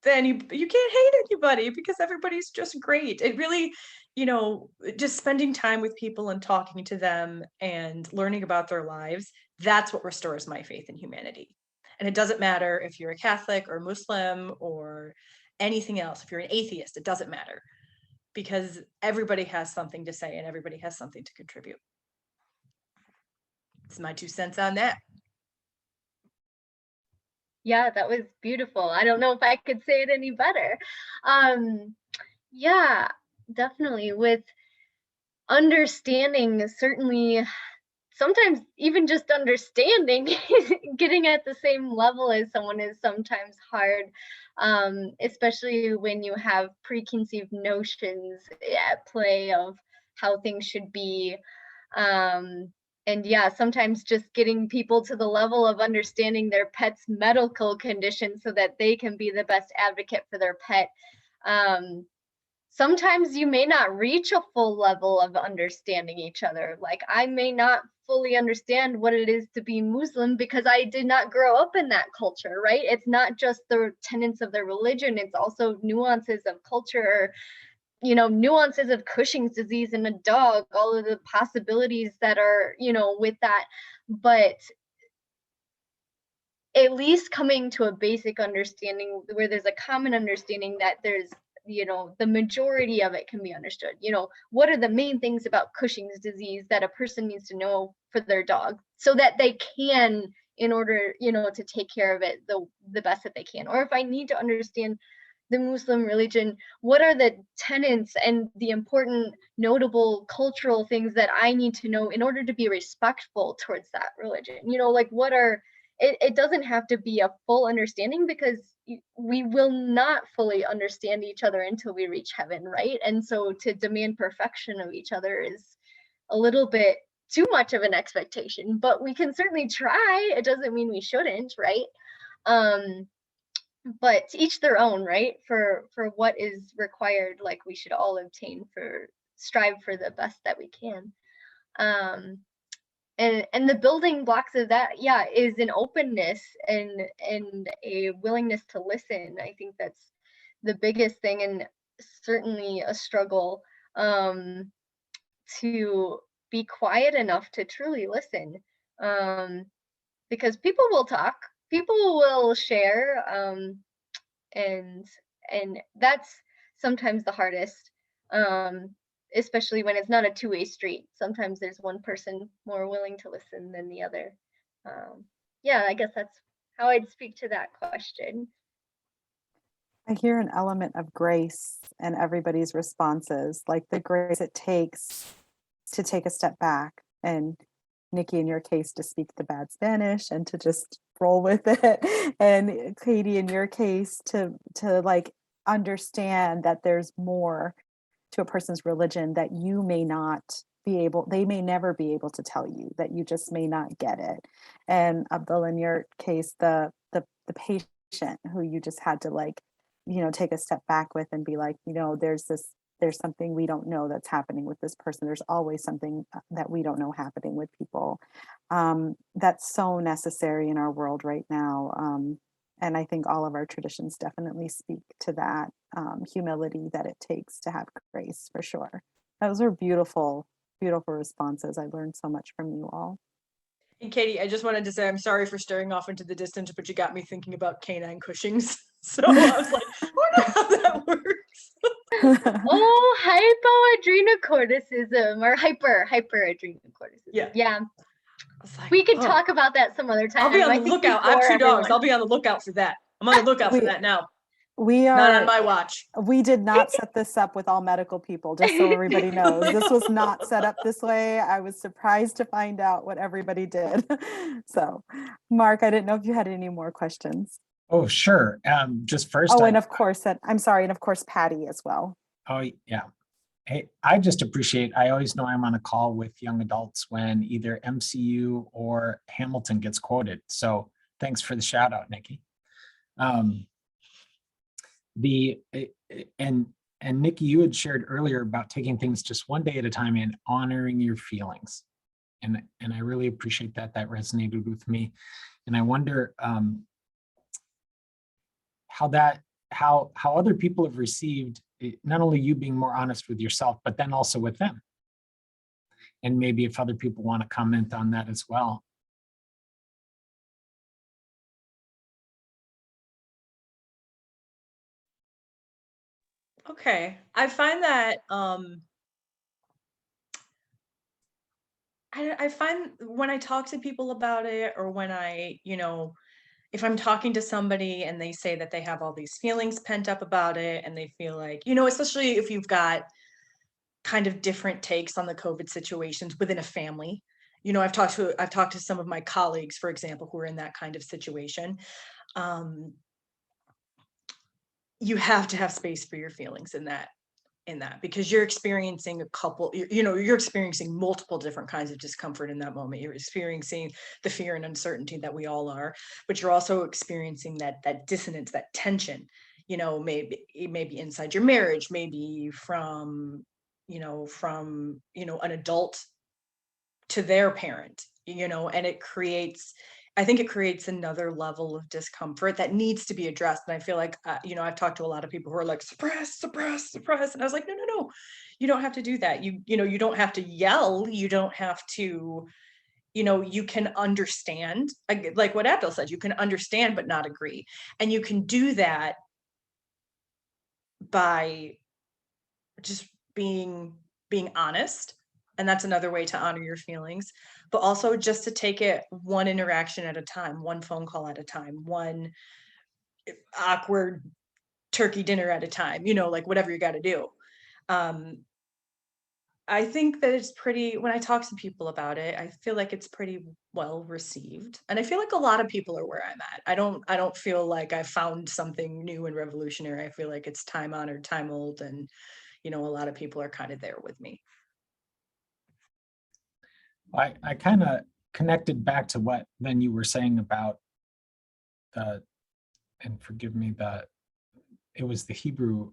you can't hate anybody because everybody's just great. It really, you know, just spending time with people and talking to them and learning about their lives, that's what restores my faith in humanity. And it doesn't matter if you're a Catholic or Muslim or anything else. If you're an atheist, it doesn't matter, because everybody has something to say and everybody has something to contribute. It's my 2 cents on that. Yeah, that was beautiful. I don't know if I could say it any better. Yeah, definitely. With understanding, certainly sometimes even just understanding, getting at the same level as someone is sometimes hard, especially when you have preconceived notions at play of how things should be. And yeah, sometimes just getting people to the level of understanding their pet's medical condition so that they can be the best advocate for their pet. Sometimes you may not reach a full level of understanding each other. Like, I may not fully understand what it is to be Muslim because I did not grow up in that culture, right? It's not just the tenets of their religion, it's also nuances of culture, you know, nuances of Cushing's disease in a dog, all of the possibilities that are, you know, with that. But at least coming to a basic understanding where there's a common understanding that there's, you know, the majority of it can be understood. You know, what are the main things about Cushing's disease that a person needs to know for their dog so that they can, in order, you know, to take care of it the best that they can. Or if I need to understand the Muslim religion, what are the tenets and the important notable cultural things that I need to know in order to be respectful towards that religion? You know, like what are, it doesn't have to be a full understanding, because we will not fully understand each other until we reach heaven, right? And so to demand perfection of each other is a little bit too much of an expectation, but we can certainly try. It doesn't mean we shouldn't, right? but to each their own, right? For what is required, like we should all obtain for strive for the best that we can. And the building blocks of that, yeah, is an openness and a willingness to listen. I think that's the biggest thing, and certainly a struggle to be quiet enough to truly listen. Because people will talk, people will share, and that's sometimes the hardest, especially when it's not a two-way street. Sometimes there's one person more willing to listen than the other. Yeah, I guess that's how I'd speak to that question. I hear an element of grace in everybody's responses, like the grace it takes to take a step back, and Nikki, in your case, to speak the bad Spanish and to just roll with it, and Katie, in your case, to like understand that there's more to a person's religion that you may not be able, they may never be able to tell you, that you just may not get it. And Abdul, in your case, the patient who you just had to, like, you know, take a step back with and be like, you know, there's something we don't know that's happening with this person. There's always something that we don't know happening with people. That's so necessary in our world right now. And I think all of our traditions definitely speak to that humility that it takes to have grace, for sure. Those are beautiful, beautiful responses. I learned so much from you all. And Katie, I just wanted to say I'm sorry for staring off into the distance, but you got me thinking about canine Cushings. So I was like, I wonder how that works. Oh, hypoadrenocorticism or hyperadrenocorticism. Yeah. Yeah. Like, We could talk about that some other time. I'll be on I the think lookout. I have before 2 dogs. everyone- I'll be on the lookout for that. I'm on the lookout for that now. We are not on my watch. We did not set this up with all medical people, just so everybody knows. This was not set up this way. I was surprised to find out what everybody did. So, Mark, I didn't know if you had any more questions. Oh, sure. Just first. Oh, and of course, I'm sorry, and of course, Patty as well. Oh, yeah. Hey, I just appreciate, I always know I'm on a call with young adults when either MCU or Hamilton gets quoted. So thanks for the shout out, Nikki. And Nikki, you had shared earlier about taking things just one day at a time and honoring your feelings. And I really appreciate that. That resonated with me. And I wonder how other people have received not only you being more honest with yourself, but then also with them. And maybe if other people want to comment on that as well. Okay, I find that I find when I talk to people about it, or when I, if I'm talking to somebody and they say that they have all these feelings pent up about it, and they feel like, especially if you've got kind of different takes on the COVID situations within a family. I've talked to some of my colleagues, for example, who are in that kind of situation. You have to have space for your feelings in that, because you're experiencing you're experiencing multiple different kinds of discomfort in that moment. You're experiencing the fear and uncertainty that we all are, but you're also experiencing that dissonance, that tension, maybe inside your marriage, maybe from an adult to their parent, and I think it creates another level of discomfort that needs to be addressed. And I feel like, I've talked to a lot of people who are like, suppress, suppress, suppress. And I was like, no, you don't have to do that. You don't have to yell. You don't have to, you can understand, like what Adel said, you can understand, but not agree. And you can do that by just being honest. And that's another way to honor your feelings, but also just to take it one interaction at a time, one phone call at a time, one awkward turkey dinner at a time, like whatever you got to do. I think that it's when I talk to people about it, I feel like it's pretty well received. And I feel like a lot of people are where I'm at. I don't feel like I found something new and revolutionary. I feel like it's time honored, time old. And, a lot of people are kind of there with me. I kind of connected back to what then you were saying about the and forgive me, that it was the Hebrew,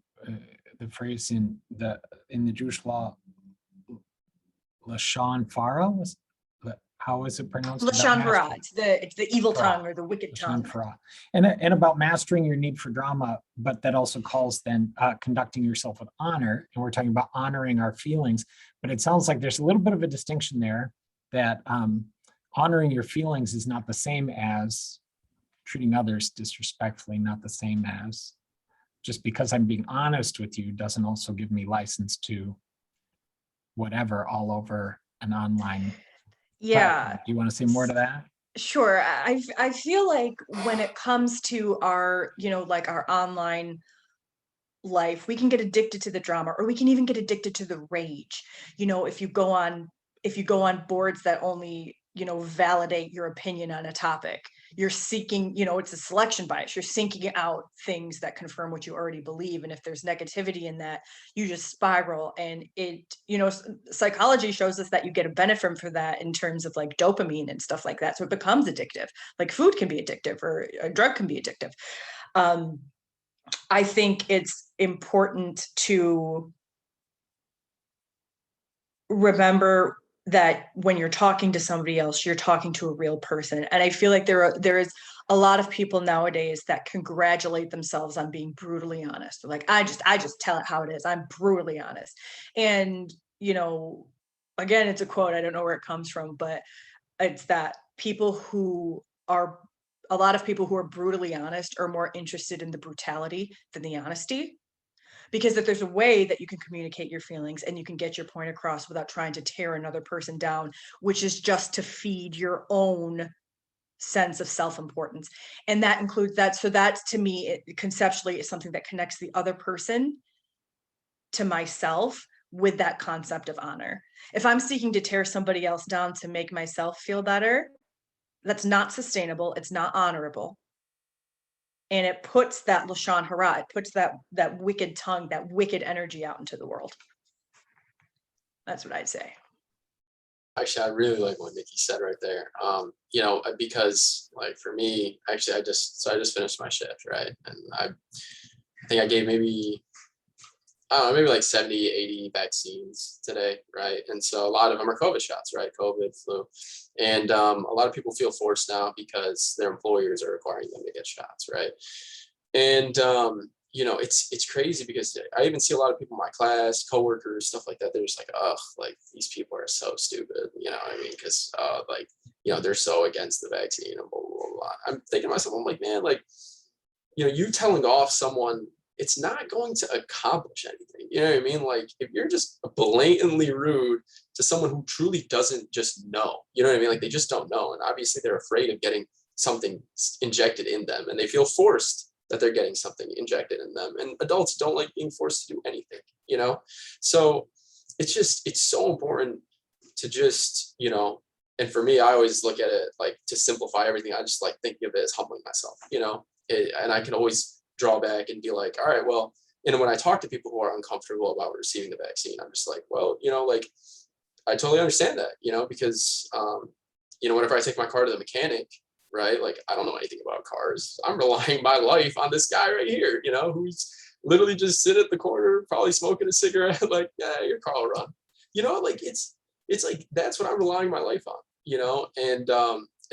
the phrase in the Jewish law, lashon hara, how is it pronounced? Lashon hara, it's the evil Hara. tongue or the wicked tongue. And about mastering your need for drama, but that also calls then conducting yourself with honor. And we're talking about honoring our feelings, but it sounds like there's a little bit of a distinction there, that honoring your feelings is not the same as treating others disrespectfully, not the same as just because I'm being honest with you doesn't also give me license to whatever all over an online platform. Do you want to say more to that? Sure. I feel like when it comes to our, like our online life, we can get addicted to the drama, or we can even get addicted to the rage. If you go on boards that only, validate your opinion on a topic, you're seeking, it's a selection bias. You're seeking out things that confirm what you already believe. And if there's negativity in that, you just spiral. And it, psychology shows us that you get a benefit for that in terms of like dopamine and stuff like that. So it becomes addictive. Like food can be addictive, or a drug can be addictive. I think it's important to remember that when you're talking to somebody else, you're talking to a real person. And I feel like there is a lot of people nowadays that congratulate themselves on being brutally honest. They're like, I just tell it how it is. I'm brutally honest. And, again, it's a quote. I don't know where it comes from, but it's that a lot of people who are brutally honest are more interested in the brutality than the honesty. Because if there's a way that you can communicate your feelings and you can get your point across without trying to tear another person down, which is just to feed your own sense of self-importance. And that includes that. So that's, to me, conceptually is something that connects the other person to myself with that concept of honor. If I'm seeking to tear somebody else down to make myself feel better, that's not sustainable. It's not honorable. And it puts that lashon hara, it puts that wicked tongue, that wicked energy out into the world. That's what I'd say. Actually, I really like what Nikki said right there. Because like for me, actually, I just finished my shift, right? And I think I gave maybe like 70, 80 vaccines today, right? And so a lot of them are COVID shots, right? COVID, flu. And a lot of people feel forced now because their employers are requiring them to get shots, right? And, it's crazy because I even see a lot of people in my class, coworkers, stuff like that. They're just like, ugh, like these people are so stupid, you know what I mean? Because they're so against the vaccine and blah, blah, blah. I'm thinking to myself, I'm like, man, like, you telling off someone, it's not going to accomplish anything. You know what I mean? Like if you're just blatantly rude to someone who truly doesn't just know, you know what I mean? Like they just don't know. And obviously they're afraid of getting something injected in them, and they feel forced that they're getting something injected in them. And adults don't like being forced to do anything, So it's so important to just, and for me, I always look at it like to simplify everything. I just like thinking of it as humbling myself, and I can always draw back and be like, all right, well, when I talk to people who are uncomfortable about receiving the vaccine, I'm just like, well, like I totally understand that, because whenever I take my car to the mechanic, right, like I don't know anything about cars. I'm relying my life on this guy right here, who's literally just sitting at the corner, probably smoking a cigarette, like, yeah, your car will run, like it's like that's what I'm relying my life on, and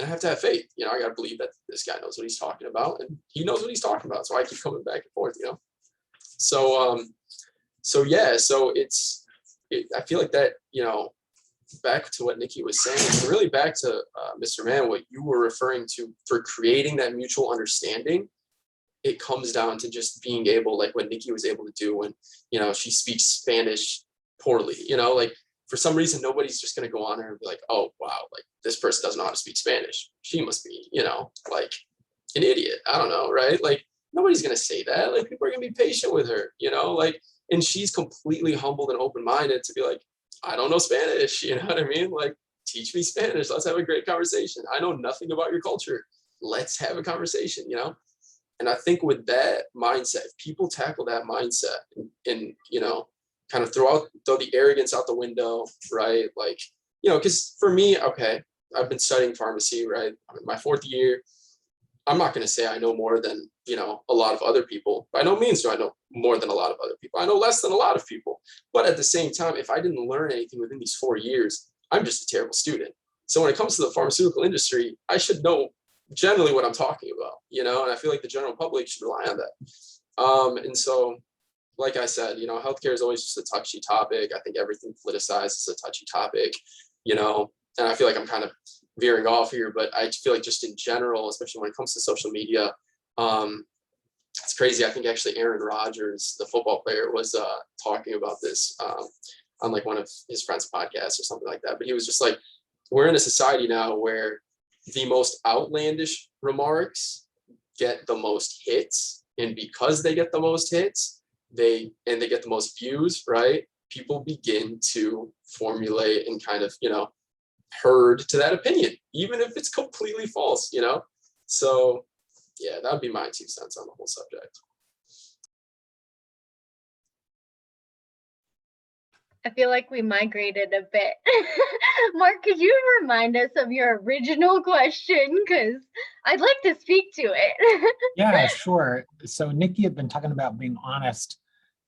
I have to have faith, I got to believe that this guy knows what he's talking about, and he knows what he's talking about. So I keep coming back and forth, So I feel like that, back to what Nikki was saying, really back to Mr. Mann, what you were referring to for creating that mutual understanding, it comes down to just being able, like what Nikki was able to do when, she speaks Spanish poorly, like for some reason, nobody's just going to go on her and be like, oh, wow, like this person doesn't know how to speak Spanish. She must be, like an idiot. I don't know, right? Like nobody's going to say that. Like people are going to be patient with her, like, and she's completely humbled and open-minded to be like, I don't know Spanish. You know what I mean? Like, teach me Spanish. Let's have a great conversation. I know nothing about your culture. Let's have a conversation, And I think with that mindset, people tackle that mindset and kind of throw the arrogance out the window, right? Like, because for me, okay, I've been studying pharmacy, right? I'm in my 4th year. I'm not going to say I know more than, you know, a lot of other people. By no means do I know more than a lot of other people. I know less than a lot of people. But at the same time, if I didn't learn anything within these 4 years, I'm just a terrible student. So when it comes to the pharmaceutical industry, I should know generally what I'm talking about, you know, and I feel like the general public should rely on that. And so, like I said, you know, healthcare is always just a touchy topic. I think everything politicized is a touchy topic, you know, and I feel like I'm kind of veering off here, but I feel like just in general, especially when it comes to social media, it's crazy. I think actually Aaron Rodgers, the football player, was talking about this on like one of his friends' podcasts or something like that. But he was just like, we're in a society now where the most outlandish remarks get the most hits, and because they get the most hits, they get the most views, right? People begin to formulate and kind of, you know, herd to that opinion, even if it's completely false, you know? So yeah, that would be my 2 cents on the whole subject. I feel like we migrated a bit. Mark, could you remind us of your original question? Because I'd like to speak to it. Yeah, sure. So Nikki had been talking about being honest,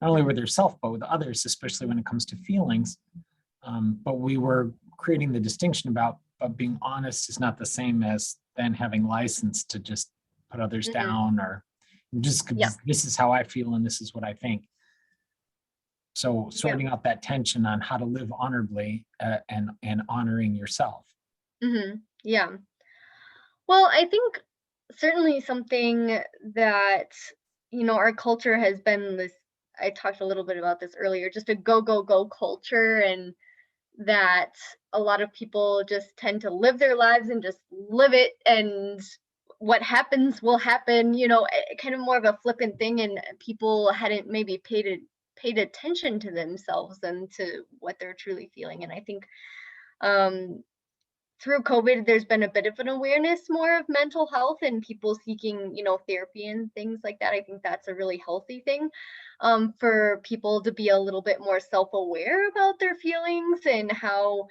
not only with herself, but with others, especially when it comes to feelings. But we were creating the distinction about being honest is not the same as then having license to just put others down, or just this is how I feel and this is what I think. So sorting out that tension on how to live honorably and honoring yourself. Yeah. Well, I think certainly something that, you know, our culture has been this, I talked a little bit about this earlier, just a go, go, go culture, and that a lot of people just tend to live their lives and just live it, and what happens will happen, you know, kind of more of a flippant thing, and people hadn't maybe paid attention to themselves and to what they're truly feeling. And I think through COVID, there's been a bit of an awareness more of mental health and people seeking, you know, therapy and things like that. I think that's a really healthy thing, for people to be a little bit more self-aware about their feelings and how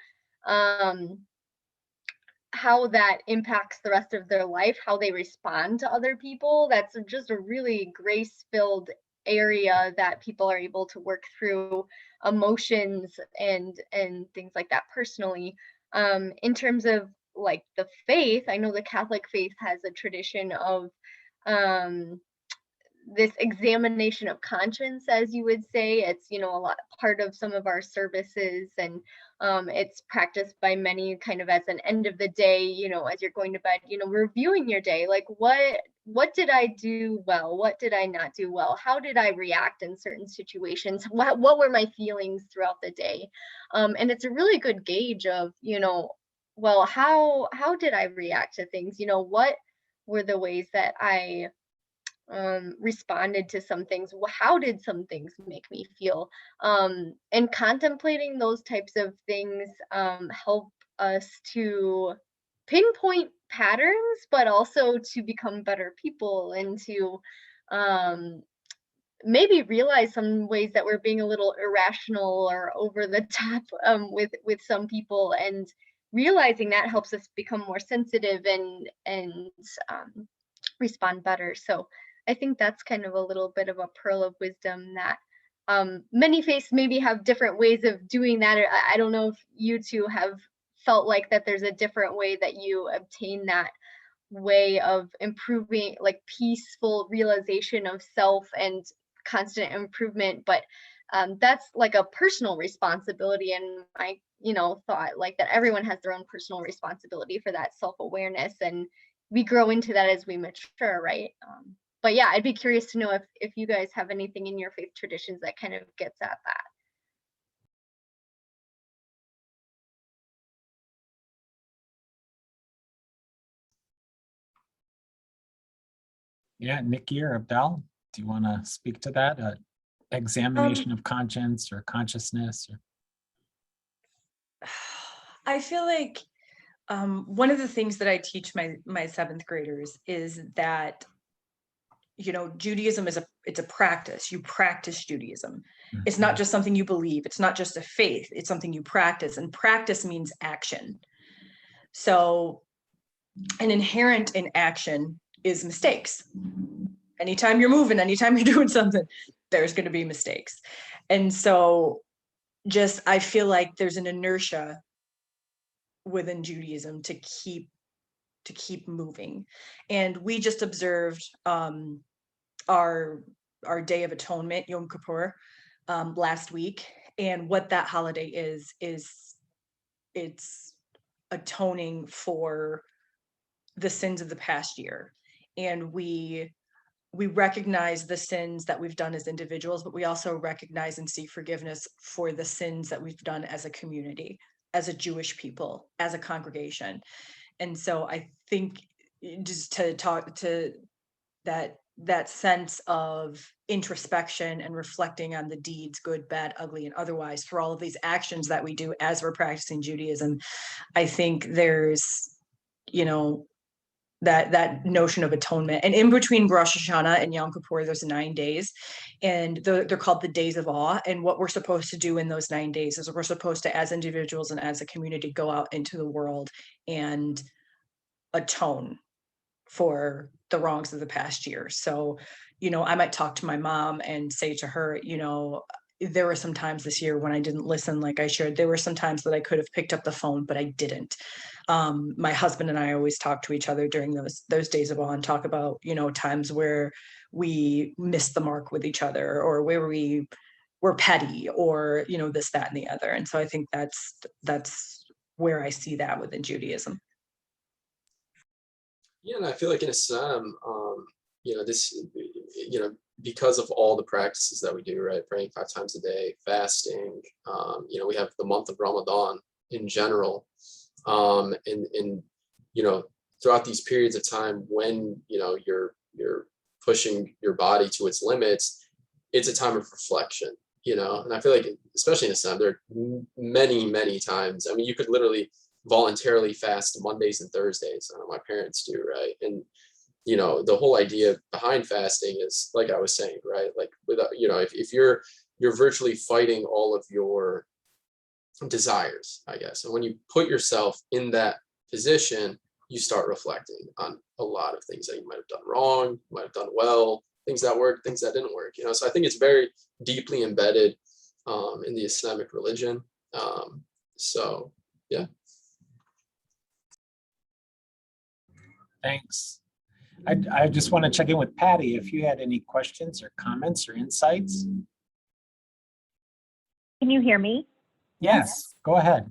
that impacts the rest of their life, how they respond to other people. That's just a really grace-filled area that people are able to work through emotions and things like that personally. In terms of like the faith, I know the Catholic faith has a tradition of this examination of conscience, as you would say. It's, you know, a lot part of some of our services, and it's practiced by many kind of as an end of the day, you know, as you're going to bed, you know, reviewing your day, like what did I do well, what did I not do well, how did I react in certain situations, what were my feelings throughout the day. And it's a really good gauge of, you know, well, how did I react to things, you know, what were the ways that I responded to some things, how did some things make me feel, and contemplating those types of things help us to pinpoint patterns, but also to become better people, and to maybe realize some ways that we're being a little irrational or over the top with some people, and realizing that helps us become more sensitive and respond better. So I think that's kind of a little bit of a pearl of wisdom that many faiths maybe have different ways of doing that. I don't know if you two have felt like that there's a different way that you obtain that way of improving, like peaceful realization of self and constant improvement. But that's like a personal responsibility. And I, you know, thought like that everyone has their own personal responsibility for that self-awareness, and we grow into that as we mature, right? But yeah, I'd be curious to know if you guys have anything in your faith traditions that kind of gets at that. Yeah, Nikki or Adel, do you want to speak to that? Examination of conscience or consciousness? Or... I feel like one of the things that I teach my seventh graders is that, you know, Judaism is it's a practice. You practice Judaism. It's not just something you believe. It's not just a faith. It's something you practice, and practice means action. So an inherent in action is mistakes. Anytime you're moving, anytime you're doing something, there's going to be mistakes. And so I feel like there's an inertia within Judaism to keep moving. And we just observed our Day of Atonement, Yom Kippur, last week. And what that holiday is it's atoning for the sins of the past year. And we recognize the sins that we've done as individuals, but we also recognize and seek forgiveness for the sins that we've done as a community, as a Jewish people, as a congregation. And so I think just to talk to that sense of introspection and reflecting on the deeds, good, bad, ugly, and otherwise, for all of these actions that we do as we're practicing Judaism, I think there's, that notion of atonement. And in between Rosh Hashanah and Yom Kippur, there's 9 days, and they're called the days of awe. And what we're supposed to do in those 9 days is we're supposed to, as individuals and as a community, go out into the world and atone for the wrongs of the past year. So, I might talk to my mom and say to her, there were some times this year when I didn't listen like I should. There were some times that I could have picked up the phone, but I didn't. My husband and I always talk to each other during those days of awe and talk about, times where we missed the mark with each other, or where we were petty, or, this, that, and the other. And so I think that's where I see that within Judaism. Yeah, and I feel like in Islam, this, because of all the practices that we do, right? Praying 5 times a day, fasting, we have the month of Ramadan in general. And throughout these periods of time when, you're pushing your body to its limits, it's a time of reflection, and I feel like, especially in Islam, there are many, many times. I mean, you could literally voluntarily fast Mondays and Thursdays. I know my parents do, right? And the whole idea behind fasting is, like I was saying, right? Like, without, if you're virtually fighting all of your desires, I guess. And when you put yourself in that position, you start reflecting on a lot of things that you might have done wrong, you might have done well, things that worked, things that didn't work. So I think it's very deeply embedded in the Islamic religion. So yeah. Thanks. I just want to check in with Patty if you had any questions or comments or insights. Can you hear me? Yes, go ahead.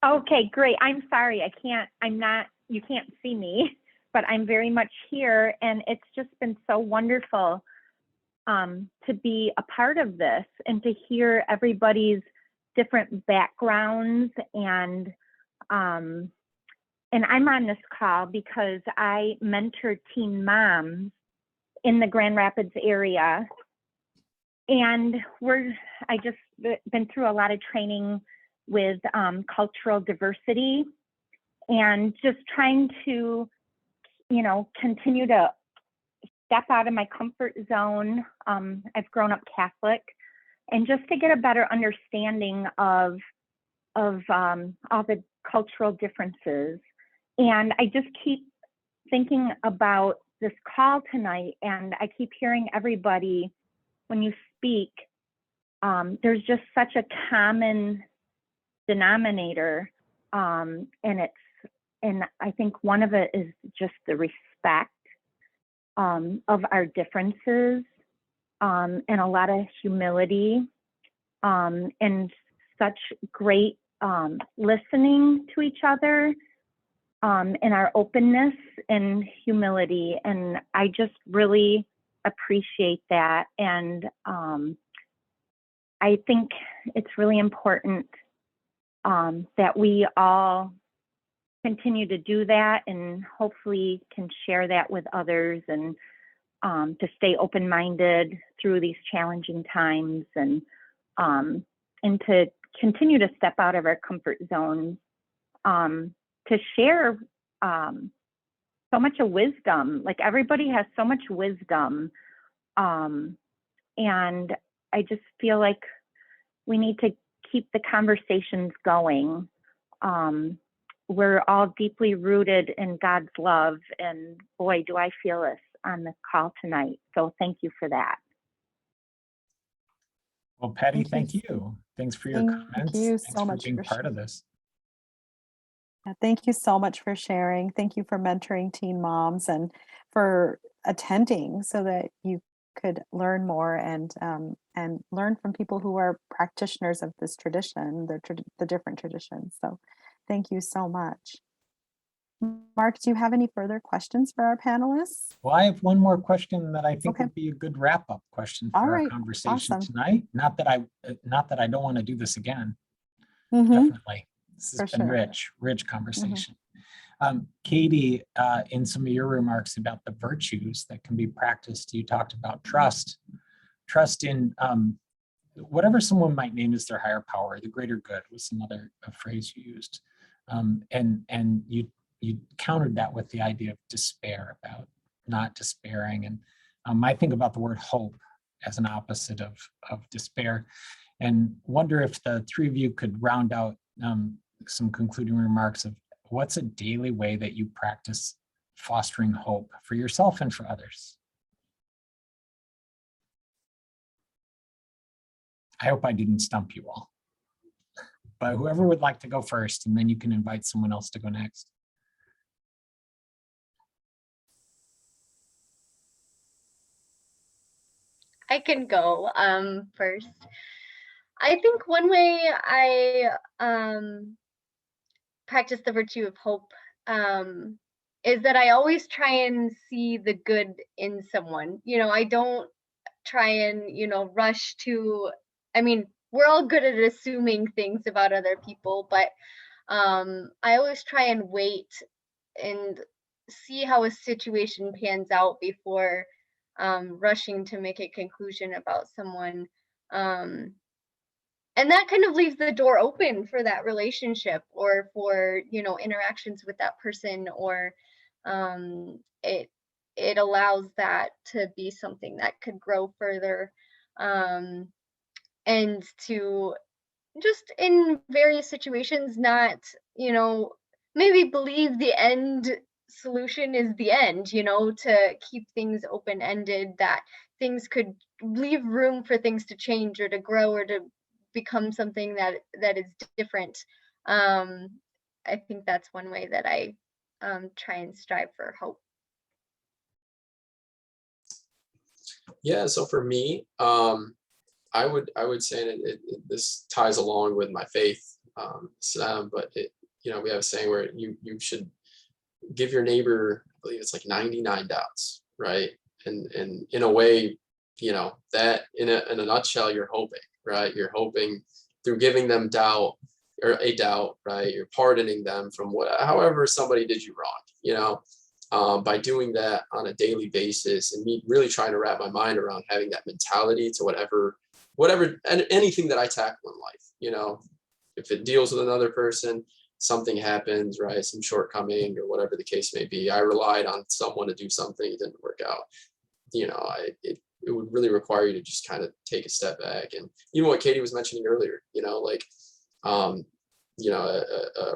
Okay, great. I'm sorry. You can't see me, but I'm very much here. And it's just been so wonderful to be a part of this and to hear everybody's different backgrounds. And I'm on this call because I mentor teen moms in the Grand Rapids area. And I just been through a lot of training with cultural diversity, and just trying to, continue to step out of my comfort zone. I've grown up Catholic, and just to get a better understanding of all the cultural differences. And I just keep thinking about this call tonight, and I keep hearing everybody, when you speak, there's just such a common denominator, and I think one of it is just the respect of our differences, and a lot of humility, and such great listening to each other, and our openness and humility. And I just really appreciate that. And I think it's really important that we all continue to do that, and hopefully can share that with others, and to stay open-minded through these challenging times, and to continue to step out of our comfort zones, to share so much of wisdom. Like, everybody has so much wisdom, and I just feel like we need to keep the conversations going, we're all deeply rooted in God's love. And boy, do I feel this on this call tonight. So thank you for that. Well, Patty, Thank thank you. Thanks for your Thank comments. you Thanks so for much being for part of this. Thank you so much for sharing. Thank you for mentoring teen moms and for attending so that you could learn more and learn from people who are practitioners of this tradition, the different traditions. So thank you so much. Mark, do you have any further questions for our panelists? Well, I have one more question that I think Okay. would be a good wrap-up question All for our right. conversation Awesome. tonight. Not that I don't want to do this again. Mhm. Definitely. This has For been sure. rich conversation. Katie, in some of your remarks about the virtues that can be practiced, you talked about trust in whatever someone might name as their higher power, the greater good was another phrase you used. And you countered that with the idea of despair, about not despairing. And I think about the word hope as an opposite of despair, and wonder if the three of you could round out some concluding remarks of what's a daily way that you practice fostering hope for yourself and for others. I hope I didn't stump you all, but whoever would like to go first, and then you can invite someone else to go next. I can go first. I think one way I practice the virtue of hope is that I always try and see the good in someone. You know, I don't try and, rush to, I mean, we're all good at assuming things about other people, but I always try and wait and see how a situation pans out before rushing to make a conclusion about someone. And that kind of leaves the door open for that relationship or for, interactions with that person, or it allows that to be something that could grow further, and to just in various situations not, maybe believe the end solution is the end, to keep things open-ended, that things could leave room for things to change or to grow or to become something that is different. I think that's one way that I try and strive for hope. Yeah, so for me, I would say that this ties along with my faith, but we have a saying where you should give your neighbor, I believe it's like 99 doubts, right? And in a way, that in a nutshell, you're hoping, right? You're hoping through giving them doubt, or a doubt, right? You're pardoning them from however somebody did you wrong, by doing that on a daily basis, and me really trying to wrap my mind around having that mentality to whatever and anything that I tackle in life, if it deals with another person, something happens, right? Some shortcoming or whatever the case may be. I relied on someone to do something, it didn't work out. It would really require you to just kind of take a step back. And even what Katie was mentioning earlier,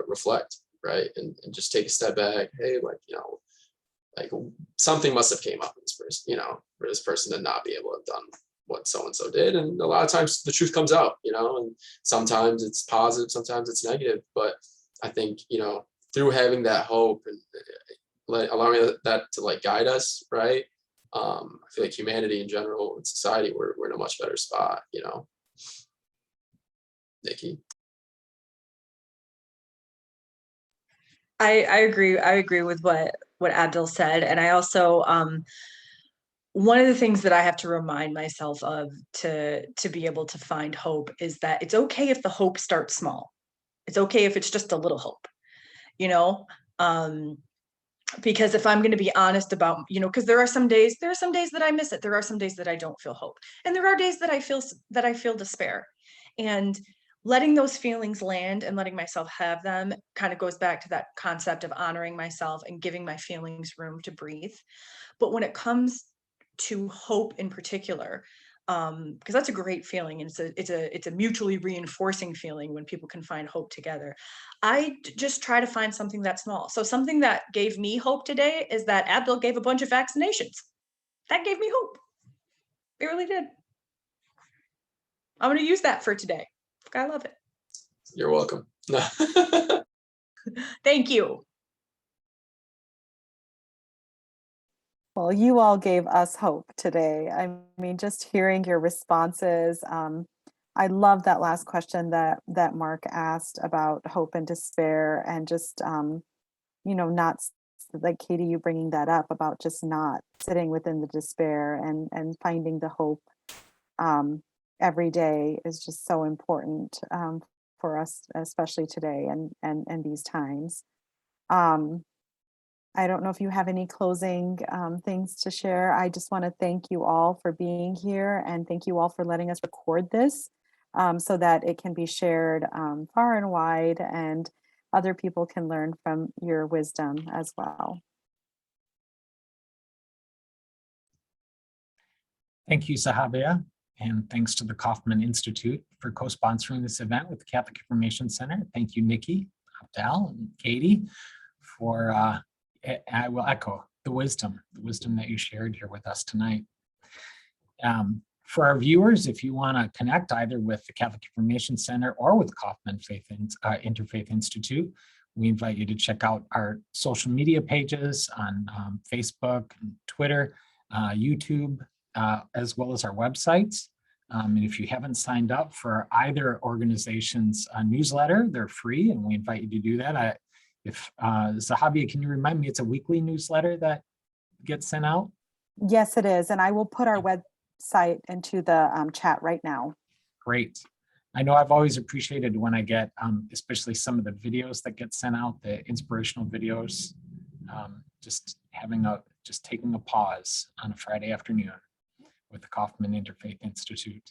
reflect, right? And just take a step back. Hey, like something must have came up in this person, for this person to not be able to have done what so-and-so did. And a lot of times the truth comes out, and sometimes it's positive, sometimes it's negative. But I think, through having that hope and allowing that to guide us, right? I feel like humanity in general and society, we're in a much better spot, Nikki. I agree. I agree with what Adel said. And I also, one of the things that I have to remind myself of to be able to find hope is that it's okay if the hope starts small. It's okay if it's just a little hope, because if I'm going to be honest about, because there are some days that I miss it. There are some days that I don't feel hope. And there are days that I feel despair. And letting those feelings land and letting myself have them kind of goes back to that concept of honoring myself and giving my feelings room to breathe. But when it comes to hope in particular, because that's a great feeling, and it's a mutually reinforcing feeling when people can find hope together. I just try to find something that's small. So something that gave me hope today is that Adel gave a bunch of vaccinations. That gave me hope. It really did. I'm going to use that for today. I love it. You're welcome. Thank you. Well, you all gave us hope today. I mean, just hearing your responses. I love that last question that Mark asked about hope and despair, and just not like Katie, you bringing that up about just not sitting within the despair and finding the hope every day is just so important for us, especially today and these times. I don't know if you have any closing things to share. I just want to thank you all for being here, and thank you all for letting us record this so that it can be shared far and wide, and other people can learn from your wisdom as well. Thank you, Zahabia, and thanks to the Kaufman Institute for co-sponsoring this event with the Catholic Information Center. Thank you, Nikki, Adel, and Katie for I will echo the wisdom that you shared here with us tonight. For our viewers, if you want to connect either with the Catholic Information Center or with Kaufman Interfaith Institute, we invite you to check out our social media pages on Facebook and Twitter, YouTube, as well as our websites. And if you haven't signed up for either organization's newsletter, they're free, and we invite you to do that. Zahabia, can you remind me, it's a weekly newsletter that gets sent out? Yes, it is. And I will put our website into the chat right now. Great. I know I've always appreciated when I get, especially some of the videos that get sent out, the inspirational videos, just taking a pause on a Friday afternoon with the Kaufman Interfaith Institute.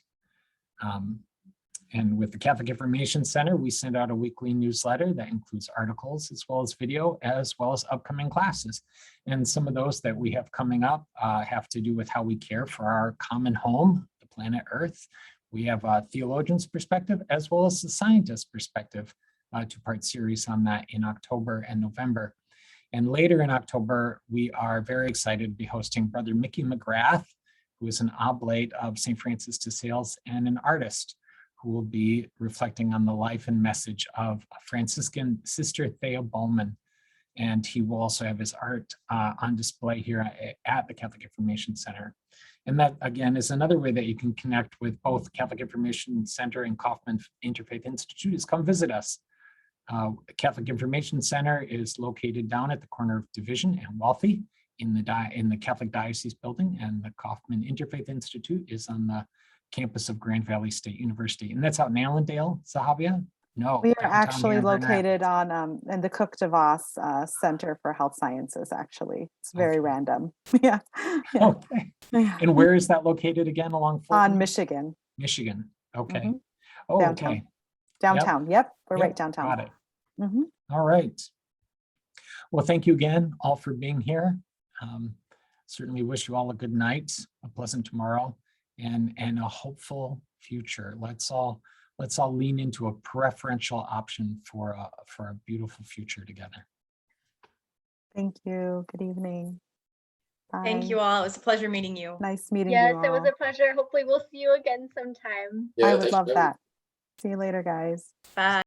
And with the Catholic Information Center, we send out a weekly newsletter that includes articles as well as video, as well as upcoming classes. And some of those that we have coming up have to do with how we care for our common home, the planet Earth. We have a theologian's perspective as well as the scientist's perspective, two-part series on that in October and November. And later in October, we are very excited to be hosting Brother Mickey McGrath, who is an oblate of St. Francis de Sales and an artist, who will be reflecting on the life and message of Franciscan Sister Thea Bowman. And he will also have his art on display here at the Catholic Information Center. And that, again, is another way that you can connect with both Catholic Information Center and Kaufman Interfaith Institute, is come visit us. The Catholic Information Center is located down at the corner of Division and Wealthy in the Catholic Diocese building, and the Kaufman Interfaith Institute is on the campus of Grand Valley State University. And that's out in Allendale, Zahabia? No. We are actually located on in the Cook DeVos Center for Health Sciences, actually. It's very random. Yeah. Okay. Yeah. And where is that located again, along Fulton? On Michigan. Michigan. Okay. Mhm. Oh, Downtown. okay. Downtown. Yep. We're Yep, right downtown. got it. Mhm. All right. Well, thank you again all for being here. Certainly wish you all a good night, a pleasant tomorrow, and a hopeful future. Let's all lean into a preferential option for a beautiful future together. Thank you. Good evening. Bye. Thank you all. It was a pleasure meeting you. Nice meeting you Yes, all. it was a pleasure. Hopefully we'll see you again sometime. Yeah, I would thanks love for having me. that. See you later, guys. Bye.